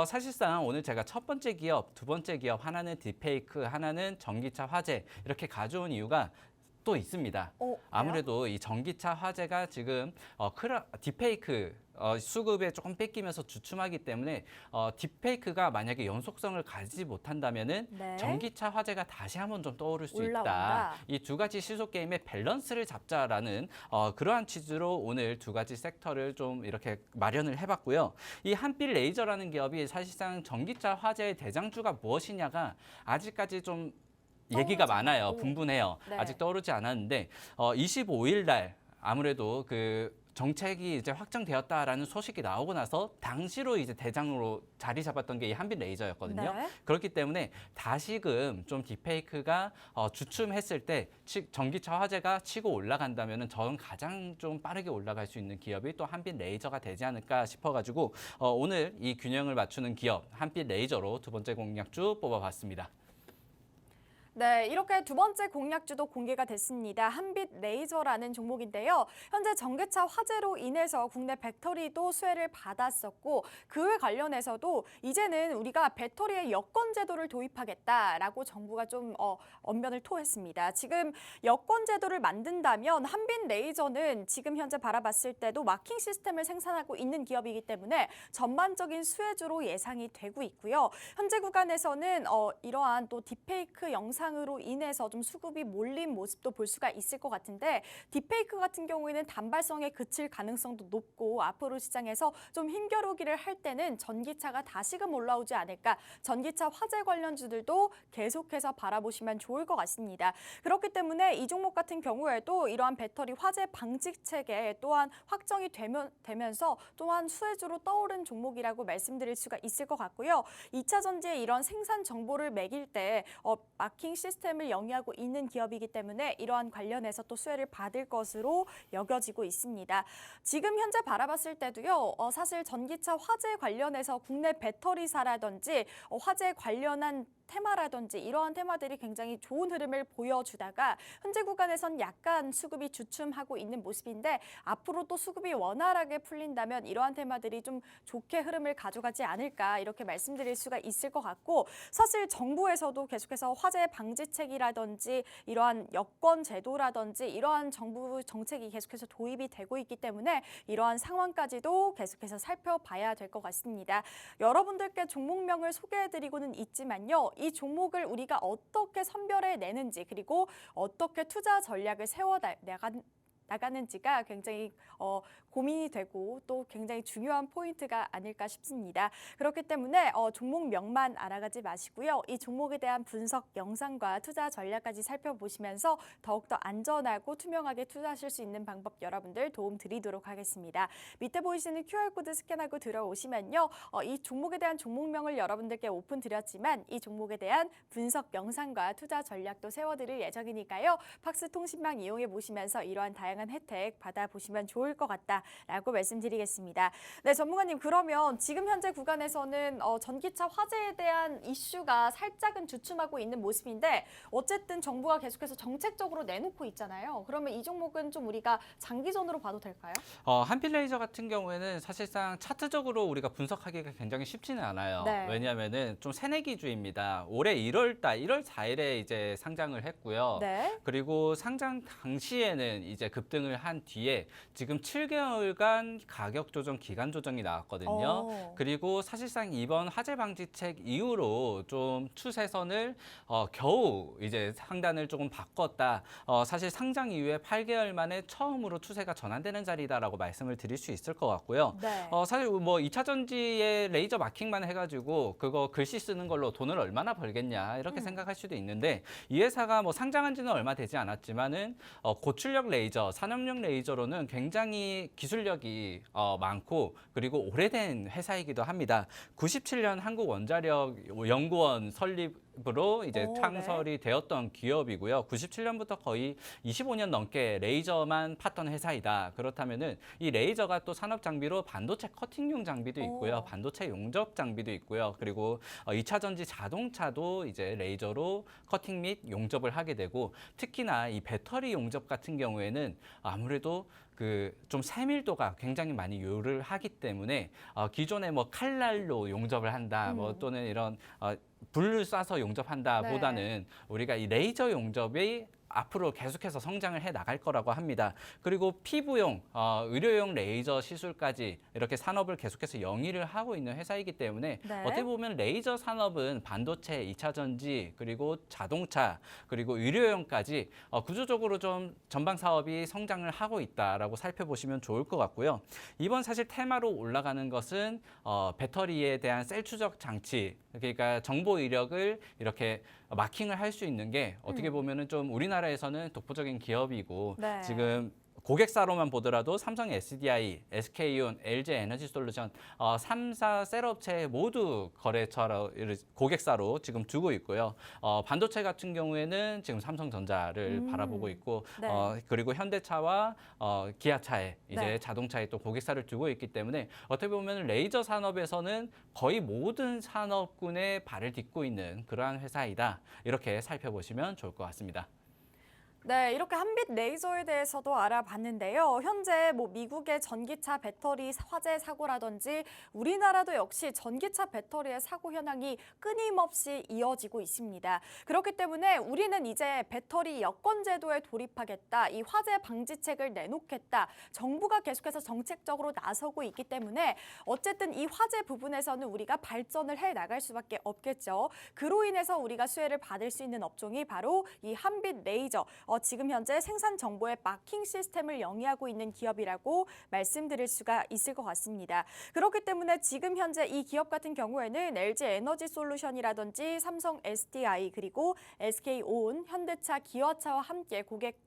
사실상 오늘 제가 첫 번째 기업, 두 번째 기업 하나는 딥페이크, 하나는 전기차 화재 이렇게 가져온 이유가 또 있습니다. 아무래도 이 전기차 화재가 지금 딥페이크 수급에 조금 뺏기면서 주춤하기 때문에 딥페이크가 만약에 연속성을 가지지 못한다면은 네. 전기차 화재가 다시 한번 좀 떠오를 수 올라온다. 있다. 이 두 가지 시속 게임의 밸런스를 잡자라는 그러한 취지로 오늘 두 가지 섹터를 좀 이렇게 마련을 해봤고요. 이 한빛레이저라는 기업이 사실상 전기차 화재의 대장주가 무엇이냐가 아직까지 좀 얘기가 많아요. 분분해요. 네. 아직 떠오르지 않았는데 25일 날 아무래도 그 정책이 이제 확정되었다라는 소식이 나오고 나서 당시로 이제 대장으로 자리 잡았던 게 이 한빛레이저였거든요. 네. 그렇기 때문에 다시금 좀 딥페이크가 주춤했을 때 전기차 화재가 치고 올라간다면은 저는 가장 좀 빠르게 올라갈 수 있는 기업이 또 한빛레이저가 되지 않을까 싶어가지고 오늘 이 균형을 맞추는 기업 한빛레이저로 두 번째 공략주 뽑아봤습니다. 네, 이렇게 두 번째 공략주도 공개가 됐습니다. 한빛레이저라는 종목인데요. 현재 전기차 화재로 인해서 국내 배터리도 수혜를 받았었고 그에 관련해서도 이제는 우리가 배터리에 여권 제도를 도입하겠다라고 정부가 좀 언변을 토했습니다. 지금 여권 제도를 만든다면 한빛레이저는 지금 현재 바라봤을 때도 마킹 시스템을 생산하고 있는 기업이기 때문에 전반적인 수혜주로 예상이 되고 있고요. 현재 구간에서는 이러한 또 딥페이크 영상으로 인해서 좀 수급이 몰린 모습도 볼 수가 있을 것 같은데 딥페이크 같은 경우에는 단발성에 그칠 가능성도 높고 앞으로 시장에서 좀 힘겨루기를 할 때는 전기차가 다시금 올라오지 않을까 전기차 화재 관련주들도 계속해서 바라보시면 좋을 것 같습니다. 그렇기 때문에 이 종목 같은 경우에도 이러한 배터리 화재 방지 체계 또한 확정이 되면서 또한 수혜주로 떠오른 종목이라고 말씀드릴 수가 있을 것 같고요. 2차 전지의 이런 생산 정보를 매길 때 마킹 시스템을 영위하고 있는 기업이기 때문에 이러한 관련해서 또 수혜를 받을 것으로 여겨지고 있습니다. 지금 현재 바라봤을 때도요, 사실 전기차 화재 관련해서 국내 배터리사라든지 화재 관련한 테마라든지 이러한 테마들이 굉장히 좋은 흐름을 보여주다가 현재 구간에선 약간 수급이 주춤하고 있는 모습인데 앞으로 또 수급이 원활하게 풀린다면 이러한 테마들이 좀 좋게 흐름을 가져가지 않을까 이렇게 말씀드릴 수가 있을 것 같고 사실 정부에서도 계속해서 화재 방지책이라든지 이러한 여권 제도라든지 이러한 정부 정책이 계속해서 도입이 되고 있기 때문에 이러한 상황까지도 계속해서 살펴봐야 될 것 같습니다. 여러분들께 종목명을 소개해드리고는 있지만요. 이 종목을 우리가 어떻게 선별해내는지 그리고 어떻게 투자 전략을 나가는지가 굉장히 고민이 되고 또 굉장히 중요한 포인트가 아닐까 싶습니다. 그렇기 때문에 종목명만 알아가지 마시고요. 이 종목에 대한 분석 영상과 투자 전략까지 살펴보시면서 더욱더 안전하고 투명하게 투자하실 수 있는 방법 여러분들 도움 드리도록 하겠습니다. 밑에 보이시는 QR코드 스캔하고 들어오시면요. 이 종목에 대한 종목명을 여러분들께 오픈드렸지만 이 종목에 대한 분석 영상과 투자 전략도 세워드릴 예정이니까요. 팍스 통신망 이용해 보시면서 이러한 다양한 혜택 받아보시면 좋을 것 같다라고 말씀드리겠습니다. 네, 전문가님 그러면 지금 현재 구간에서는 전기차 화재에 대한 이슈가 살짝은 주춤하고 있는 모습인데 어쨌든 정부가 계속해서 정책적으로 내놓고 있잖아요. 그러면 이 종목은 좀 우리가 장기전으로 봐도 될까요? 한빛레이저 같은 경우에는 사실상 차트적으로 우리가 분석하기가 굉장히 쉽지는 않아요. 네. 왜냐하면은 좀 새내기주입니다. 올해 1월 4일에 이제 상장을 했고요. 네. 그리고 상장 당시에는 이제 급등을 한 뒤에 지금 7개월간 가격 조정, 기간 조정이 나왔거든요. 그리고 사실상 이번 화재 방지책 이후로 좀 추세선을 겨우 이제 상단을 조금 바꿨다. 사실 상장 이후에 8개월 만에 처음으로 추세가 전환되는 자리다라고 말씀을 드릴 수 있을 것 같고요. 네. 사실 뭐 2차 전지에 레이저 마킹만 해가지고 그거 글씨 쓰는 걸로 돈을 얼마나 벌겠냐 이렇게 생각할 수도 있는데 이 회사가 뭐 상장한 지는 얼마 되지 않았지만은 고출력 레이저, 산업용 레이저로는 굉장히 기술력이 많고 그리고 오래된 회사이기도 합니다. 97년 한국원자력연구원 설립으로 이제 창설이 되었던 기업이고요. 97년부터 거의 25년 넘게 레이저만 팠던 회사이다. 그렇다면은 이 레이저가 또 산업 장비로 반도체 커팅용 장비도 있고요. 반도체 용접 장비도 있고요. 그리고 2차 전지 자동차도 이제 레이저로 커팅 및 용접을 하게 되고 특히나 이 배터리 용접 같은 경우에는 아무래도 그 좀 세밀도가 굉장히 많이 요를 하기 때문에 기존에 뭐 칼날로 용접을 한다, 뭐 또는 이런 불을 쏴서 용접한다 보다는 우리가 이 레이저 용접이 앞으로 계속해서 성장을 해 나갈 거라고 합니다. 그리고 피부용, 의료용 레이저 시술까지 이렇게 산업을 계속해서 영위를 하고 있는 회사이기 때문에 어떻게 보면 레이저 산업은 반도체, 2차 전지, 그리고 자동차, 그리고 의료용까지 구조적으로 좀 전방 사업이 성장을 하고 있다라고 살펴보시면 좋을 것 같고요. 이번 사실 테마로 올라가는 것은 배터리에 대한 셀 추적 장치, 그러니까 정보 이력을 이렇게 마킹을 할 수 있는 게 어떻게 보면은 좀 우리나라에서는 독보적인 기업이고 지금 고객사로만 보더라도 삼성 SDI, SK온, LG 에너지솔루션 3사 셀업체 모두 거래처로 고객사로 지금 두고 있고요. 반도체 같은 경우에는 지금 삼성전자를 바라보고 있고 그리고 현대차와 기아차에 이제 자동차에 또 고객사를 두고 있기 때문에 어떻게 보면 레이저 산업에서는 거의 모든 산업군에 발을 딛고 있는 그러한 회사이다. 이렇게 살펴보시면 좋을 것 같습니다. 네, 이렇게 한빛 레이저에 대해서도 알아봤는데요. 현재 뭐 미국의 전기차 배터리 화재 사고라든지 우리나라도 역시 전기차 배터리의 사고 현황이 끊임없이 이어지고 있습니다. 그렇기 때문에 우리는 이제 배터리 여권 제도에 돌입하겠다, 이 화재 방지책을 내놓겠다, 정부가 계속해서 정책적으로 나서고 있기 때문에 어쨌든 이 화재 부분에서는 우리가 발전을 해 나갈 수밖에 없겠죠. 그로 인해서 우리가 수혜를 받을 수 있는 업종이 바로 이 한빛 레이저, 지금 현재 생산 정보의 마킹 시스템을 영위하고 있는 기업이라고 말씀드릴 수가 있을 것 같습니다. 그렇기 때문에 지금 현재 이 기업 같은 경우에는 LG 에너지 솔루션이라든지 삼성 SDI 그리고 SK온, 현대차, 기아차와 함께 고객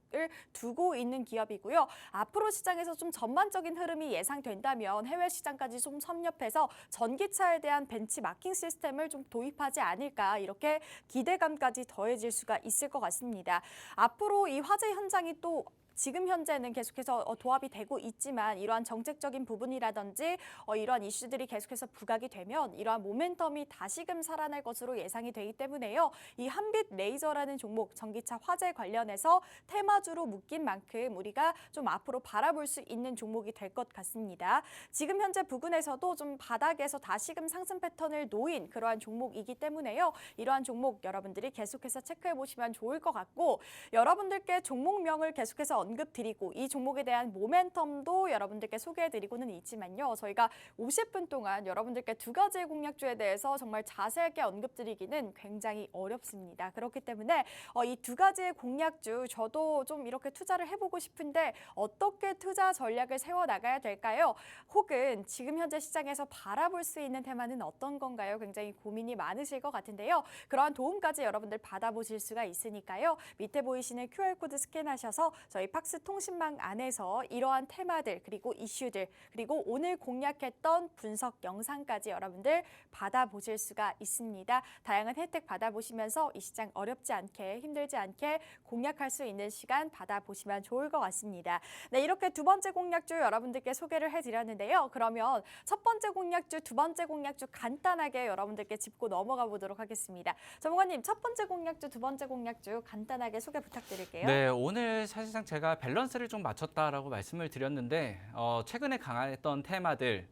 두고 있는 기업이고요. 앞으로 시장에서 좀 전반적인 흐름이 예상된다면 해외 시장까지 좀 섭렵해서 전기차에 대한 벤치마킹 시스템을 좀 도입하지 않을까 이렇게 기대감까지 더해질 수가 있을 것 같습니다. 앞으로 이 화재 현장이 또 지금 현재는 계속해서 도합이 되고 있지만 이러한 정책적인 부분이라든지 이러한 이슈들이 계속해서 부각이 되면 이러한 모멘텀이 다시금 살아날 것으로 예상이 되기 때문에요. 이 한빛 레이저라는 종목, 전기차 화재 관련해서 테마주로 묶인 만큼 우리가 좀 앞으로 바라볼 수 있는 종목이 될 것 같습니다. 지금 현재 부근에서도 좀 바닥에서 다시금 상승 패턴을 놓인 그러한 종목이기 때문에요. 이러한 종목 여러분들이 계속해서 체크해 보시면 좋을 것 같고 여러분들께 종목명을 계속해서 언급드리고 이 종목에 대한 모멘텀도 여러분들께 소개해드리고는 있지만요. 저희가 50분 동안 여러분들께 두 가지의 공략주에 대해서 정말 자세하게 언급드리기는 굉장히 어렵습니다. 그렇기 때문에 이 두 가지의 공략주 저도 좀 이렇게 투자를 해보고 싶은데 어떻게 투자 전략을 세워나가야 될까요? 혹은 지금 현재 시장에서 바라볼 수 있는 테마는 어떤 건가요? 굉장히 고민이 많으실 것 같은데요. 그러한 도움까지 여러분들 받아보실 수가 있으니까요. 밑에 보이시는 QR코드 스캔하셔서 저희 팍스 통신망 안에서 이러한 테마들 그리고 이슈들 그리고 오늘 공략했던 분석 영상까지 여러분들 받아보실 수가 있습니다. 다양한 혜택 받아보시면서 이 시장 어렵지 않게 힘들지 않게 공략할 수 있는 시간 받아보시면 좋을 것 같습니다. 네, 이렇게 두 번째 공략주 여러분들께 소개를 해드렸는데요. 그러면 첫 번째 공략주, 두 번째 공략주 간단하게 여러분들께 짚고 넘어가 보도록 하겠습니다. 전문가님, 첫 번째 공략주, 두 번째 공략주 간단하게 소개 부탁드릴게요. 네, 오늘 사실상 제가 밸런스를 좀 맞췄다라고 말씀을 드렸는데 최근에 강했던 테마들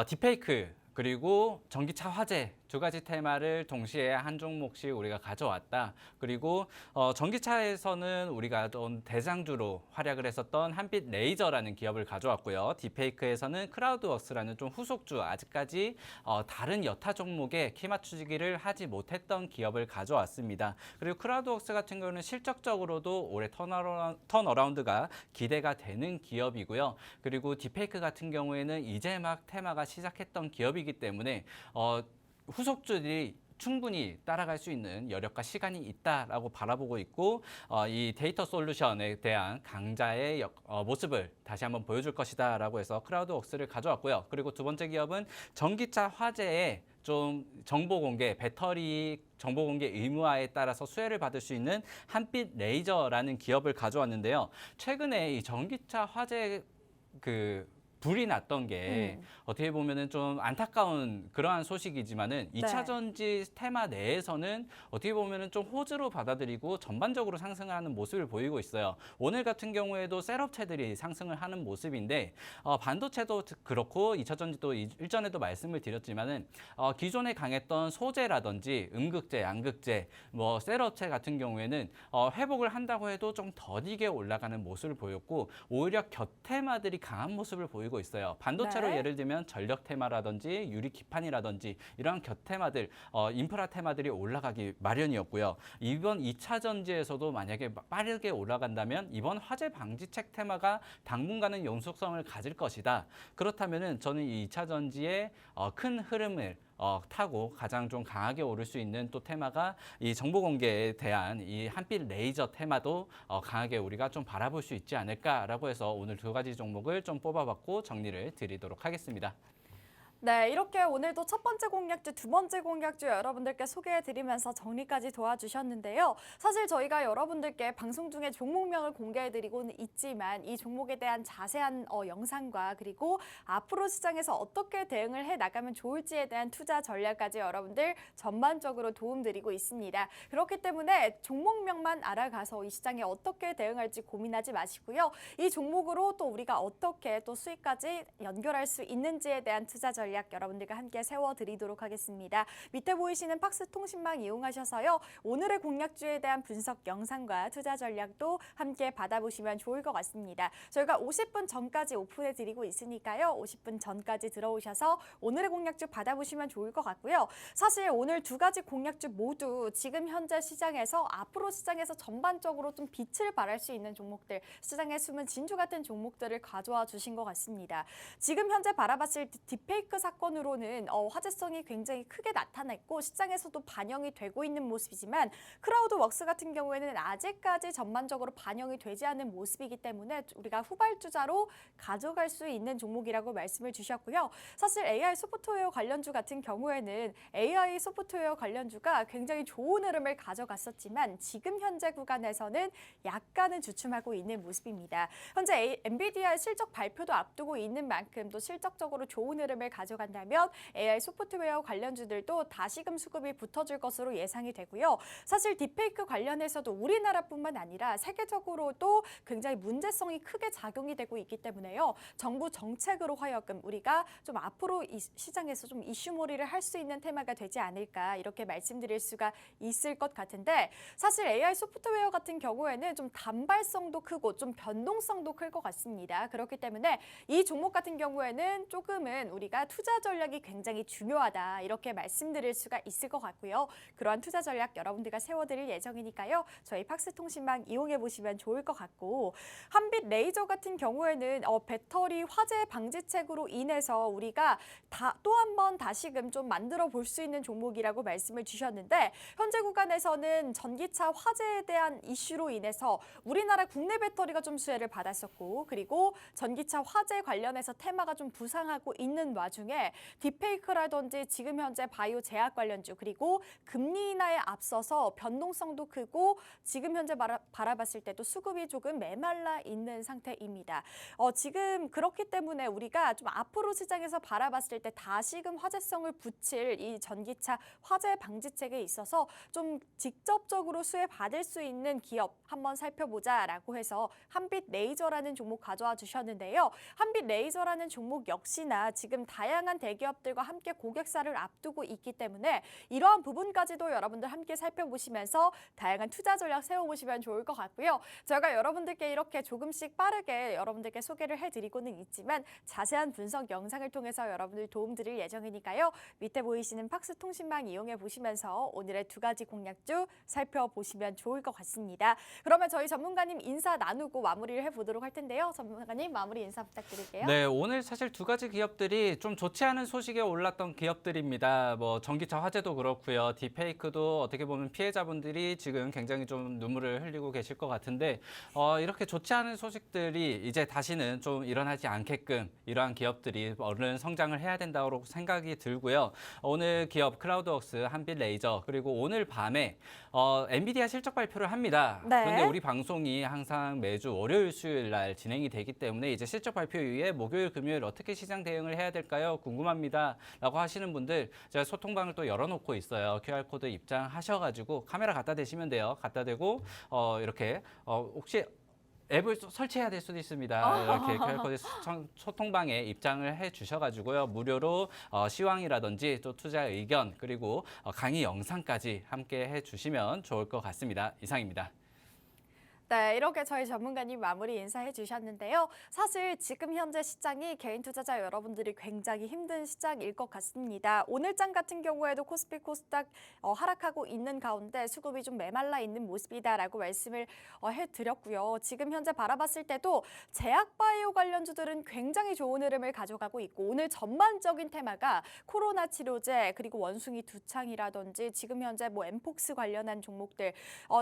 딥페이크 그리고 전기차 화재 두 가지 테마를 동시에 한 종목씩 우리가 가져왔다. 그리고 전기차에서는 우리가 좀 대장주로 활약을 했었던 한빛 레이저라는 기업을 가져왔고요. 딥페이크에서는 크라우드웍스라는 좀 후속주 아직까지 다른 여타 종목에 키 맞추기를 하지 못했던 기업을 가져왔습니다. 그리고 크라우드웍스 같은 경우는 실적적으로도 올해 턴어라운드가 기대가 되는 기업이고요. 그리고 딥페이크 같은 경우에는 이제 막 테마가 시작했던 기업이기 때문에 후속주들이 충분히 따라갈 수 있는 여력과 시간이 있다라고 바라보고 있고 이 데이터 솔루션에 대한 강자의 모습을 다시 한번 보여줄 것이다라고 해서 크라우드웍스를 가져왔고요. 그리고 두 번째 기업은 전기차 화재에 좀 정보 공개, 배터리 정보 공개 의무화에 따라서 수혜를 받을 수 있는 한빛 레이저라는 기업을 가져왔는데요. 최근에 이 전기차 화재 불이 났던 게 어떻게 보면은 좀 안타까운 그러한 소식이지만은 2차 전지 테마 내에서는 어떻게 보면은 좀 호재로 받아들이고 전반적으로 상승을 하는 모습을 보이고 있어요. 오늘 같은 경우에도 셀업체들이 상승을 하는 모습인데 반도체도 그렇고 2차 전지도 일전에도 말씀을 드렸지만은 기존에 강했던 소재라든지 음극재, 양극재, 뭐 셀업체 같은 경우에는 회복을 한다고 해도 좀 더디게 올라가는 모습을 보였고 오히려 곁테마들이 강한 모습을 보이고 있어요. 반도체로 예를 들면 전력 테마라든지 유리 기판이라든지 이러한 곁테마들, 인프라 테마들이 올라가기 마련이었고요. 이번 2차 전지에서도 만약에 빠르게 올라간다면 이번 화재 방지책 테마가 당분간은 연속성을 가질 것이다. 그렇다면은 저는 이 2차 전지의 큰 흐름을 타고 가장 좀 강하게 오를 수 있는 또 테마가 이 정보 공개에 대한 이 한빛 레이저 테마도 강하게 우리가 좀 바라볼 수 있지 않을까라고 해서 오늘 두 가지 종목을 좀 뽑아봤고 정리를 드리도록 하겠습니다. 네, 이렇게 오늘도 첫 번째 공략주, 두 번째 공략주 여러분들께 소개해드리면서 정리까지 도와주셨는데요. 사실 저희가 여러분들께 방송 중에 종목명을 공개해드리고는 있지만 이 종목에 대한 자세한 영상과 그리고 앞으로 시장에서 어떻게 대응을 해나가면 좋을지에 대한 투자 전략까지 여러분들 전반적으로 도움드리고 있습니다. 그렇기 때문에 종목명만 알아가서 이 시장에 어떻게 대응할지 고민하지 마시고요. 이 종목으로 또 우리가 어떻게 또 수익까지 연결할 수 있는지에 대한 투자 전략 여러분들과 함께 세워드리도록 하겠습니다. 밑에 보이시는 팍스 통신망 이용하셔서요. 오늘의 공략주에 대한 분석 영상과 투자 전략도 함께 받아보시면 좋을 것 같습니다. 저희가 50분 전까지 오픈해드리고 있으니까요. 50분 전까지 들어오셔서 오늘의 공략주 받아보시면 좋을 것 같고요. 사실 오늘 두 가지 공략주 모두 지금 현재 시장에서 앞으로 시장에서 전반적으로 좀 빛을 발할 수 있는 종목들, 시장에 숨은 진주 같은 종목들을 가져와 주신 것 같습니다. 지금 현재 바라봤을 때 딥페이크 디페이크 사건으로는 화제성이 굉장히 크게 나타났고 시장에서도 반영이 되고 있는 모습이지만 크라우드웍스 같은 경우에는 아직까지 전반적으로 반영이 되지 않은 모습이기 때문에 우리가 후발주자로 가져갈 수 있는 종목이라고 말씀을 주셨고요. 사실 AI 소프트웨어 관련주 같은 경우에는 AI 소프트웨어 관련주가 굉장히 좋은 흐름을 가져갔었지만 지금 현재 구간에서는 약간은 주춤하고 있는 모습입니다. 현재 엔비디아의 실적 발표도 앞두고 있는 만큼 또 실적적으로 좋은 흐름을 가져간다면 AI 소프트웨어 관련주들도 다시금 수급이 붙어줄 것으로 예상이 되고요. 사실 딥페이크 관련해서도 우리나라뿐만 아니라 세계적으로도 굉장히 문제성이 크게 작용이 되고 있기 때문에요. 정부 정책으로 하여금 우리가 좀 앞으로 이 시장에서 좀 이슈몰이를 할 수 있는 테마가 되지 않을까 이렇게 말씀드릴 수가 있을 것 같은데 사실 AI 소프트웨어 같은 경우에는 좀 단발성도 크고 좀 변동성도 클 것 같습니다. 그렇기 때문에 이 종목 같은 경우에는 조금은 우리가 투자 전략이 굉장히 중요하다 이렇게 말씀드릴 수가 있을 것 같고요. 그러한 투자 전략 여러분들과 세워드릴 예정이니까요. 저희 팍스통신망 이용해 보시면 좋을 것 같고 한빛 레이저 같은 경우에는 배터리 화재 방지책으로 인해서 우리가 또 한 번 다시금 좀 만들어 볼 수 있는 종목이라고 말씀을 주셨는데 현재 구간에서는 전기차 화재에 대한 이슈로 인해서 우리나라 국내 배터리가 좀 수혜를 받았었고 그리고 전기차 화재 관련해서 테마가 좀 부상하고 있는 와중에 딥페이크라든지 지금 현재 바이오 제약 관련주 그리고 금리 인하에 앞서서 변동성도 크고 지금 현재 바라봤을 때도 수급이 조금 메말라 있는 상태입니다. 지금 그렇기 때문에 우리가 좀 앞으로 시장에서 바라봤을 때 다시금 화제성을 붙일 이 전기차 화재 방지책에 있어서 좀 직접적으로 수혜 받을 수 있는 기업 한번 살펴보자라고 해서 한빛 레이저라는 종목 가져와 주셨는데요. 한빛 레이저라는 종목 역시나 지금 다양한 대기업들과 함께 고객사를 앞두고 있기 때문에 이러한 부분까지도 여러분들 함께 살펴보시면서 다양한 투자 전략 세워보시면 좋을 것 같고요. 제가 여러분들께 이렇게 조금씩 빠르게 여러분들께 소개를 해드리고는 있지만 자세한 분석 영상을 통해서 여러분들 도움드릴 예정이니까요. 밑에 보이시는 팍스통신망 이용해 보시면서 오늘의 두 가지 공략주 살펴보시면 좋을 것 같습니다. 그러면 저희 전문가님 인사 나누고 마무리를 해보도록 할 텐데요. 전문가님 마무리 인사 부탁드릴게요. 네, 오늘 사실 두 가지 기업들이 좀 좋지 않은 소식에 올랐던 기업들입니다. 뭐 전기차 화재도 그렇고요. 딥페이크도 어떻게 보면 피해자분들이 지금 굉장히 좀 눈물을 흘리고 계실 것 같은데 이렇게 좋지 않은 소식들이 이제 다시는 좀 일어나지 않게끔 이러한 기업들이 얼른 성장을 해야 된다고 생각이 들고요. 오늘 기업 클라우드웍스, 한빛레이저 그리고 오늘 밤에 엔비디아 실적 발표를 합니다. 네. 그런데 우리 방송이 항상 매주 월요일, 수요일 날 진행이 되기 때문에 이제 실적 발표 이후에 목요일, 금요일 어떻게 시장 대응을 해야 될까요? 궁금합니다. 라고 하시는 분들 제가 소통방을 또 열어놓고 있어요. QR코드 입장하셔가지고 카메라 갖다 대시면 돼요. 갖다 대고 이렇게 혹시 앱을 설치해야 될 수도 있습니다. 이렇게 QR코드 소통방에 입장을 해 주셔가지고요. 무료로 시황이라든지 또 투자 의견 그리고 강의 영상까지 함께 해 주시면 좋을 것 같습니다. 이상입니다. 네, 이렇게 저희 전문가님 마무리 인사해 주셨는데요. 사실 지금 현재 시장이 개인 투자자 여러분들이 굉장히 힘든 시장일 것 같습니다. 오늘장 같은 경우에도 코스피 코스닥 하락하고 있는 가운데 수급이 좀 메말라 있는 모습이다라고 말씀을 해드렸고요. 지금 현재 바라봤을 때도 제약바이오 관련주들은 굉장히 좋은 흐름을 가져가고 있고 오늘 전반적인 테마가 코로나 치료제 그리고 원숭이 두창이라든지 지금 현재 뭐 엠폭스 관련한 종목들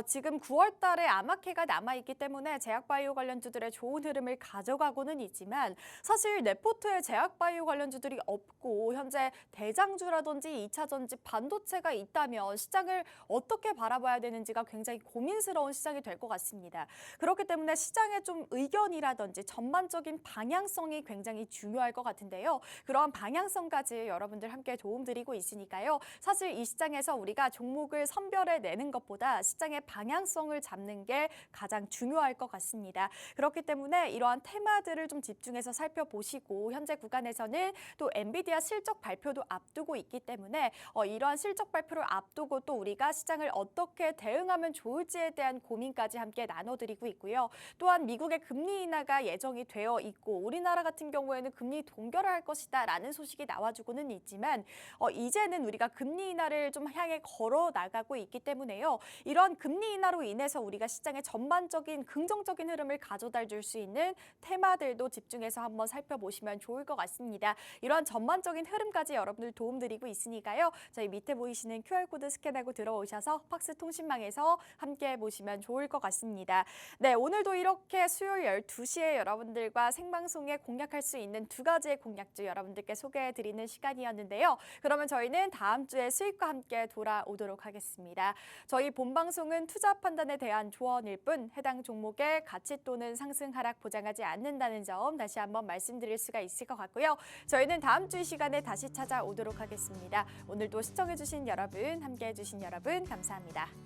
지금 9월 달에 아마케가 남아있기 때문에 제약바이오 관련주들의 좋은 흐름을 가져가고는 있지만 사실 네포트에 제약바이오 관련주들이 없고 현재 대장주라든지 2차 전지 반도체가 있다면 시장을 어떻게 바라봐야 되는지가 굉장히 고민스러운 시장이 될 것 같습니다. 그렇기 때문에 시장의 좀 의견이라든지 전반적인 방향성이 굉장히 중요할 것 같은데요. 그러한 방향성까지 여러분들 함께 도움드리고 있으니까요. 사실 이 시장에서 우리가 종목을 선별해내는 것보다 시장의 방향성을 잡는 게 가장 중요할 것 같습니다. 그렇기 때문에 이러한 테마들을 좀 집중해서 살펴보시고 현재 구간에서는 또 엔비디아 실적 발표도 앞두고 있기 때문에 이러한 실적 발표를 앞두고 또 우리가 시장을 어떻게 대응하면 좋을지에 대한 고민까지 함께 나눠드리고 있고요. 또한 미국의 금리 인하가 예정이 되어 있고 우리나라 같은 경우에는 금리 동결을 할 것이다 라는 소식이 나와주고는 있지만 이제는 우리가 금리 인하를 좀 향해 걸어 나가고 있기 때문에요. 이러한 금리 인하로 인해서 우리가 시장의 전반 전반적인 긍정적인 흐름을 가져다 줄 수 있는 테마들도 집중해서 한번 살펴보시면 좋을 것 같습니다. 이런 전반적인 흐름까지 여러분들 도움드리고 있으니까요. 저희 밑에 보이시는 QR코드 스캔하고 들어오셔서 팍스 통신망에서 함께 보시면 좋을 것 같습니다. 네, 오늘도 이렇게 수요일 12시에 여러분들과 생방송에 공략할 수 있는 두 가지의 공략주 여러분들께 소개해드리는 시간이었는데요. 그러면 저희는 다음 주에 수익과 함께 돌아오도록 하겠습니다. 저희 본방송은 투자 판단에 대한 조언일 뿐 해당 종목의 가치 또는 상승 하락 보장하지 않는다는 점 다시 한번 말씀드릴 수가 있을 것 같고요. 저희는 다음 주 이 시간에 다시 찾아오도록 하겠습니다. 오늘도 시청해주신 여러분, 함께해주신 여러분 감사합니다.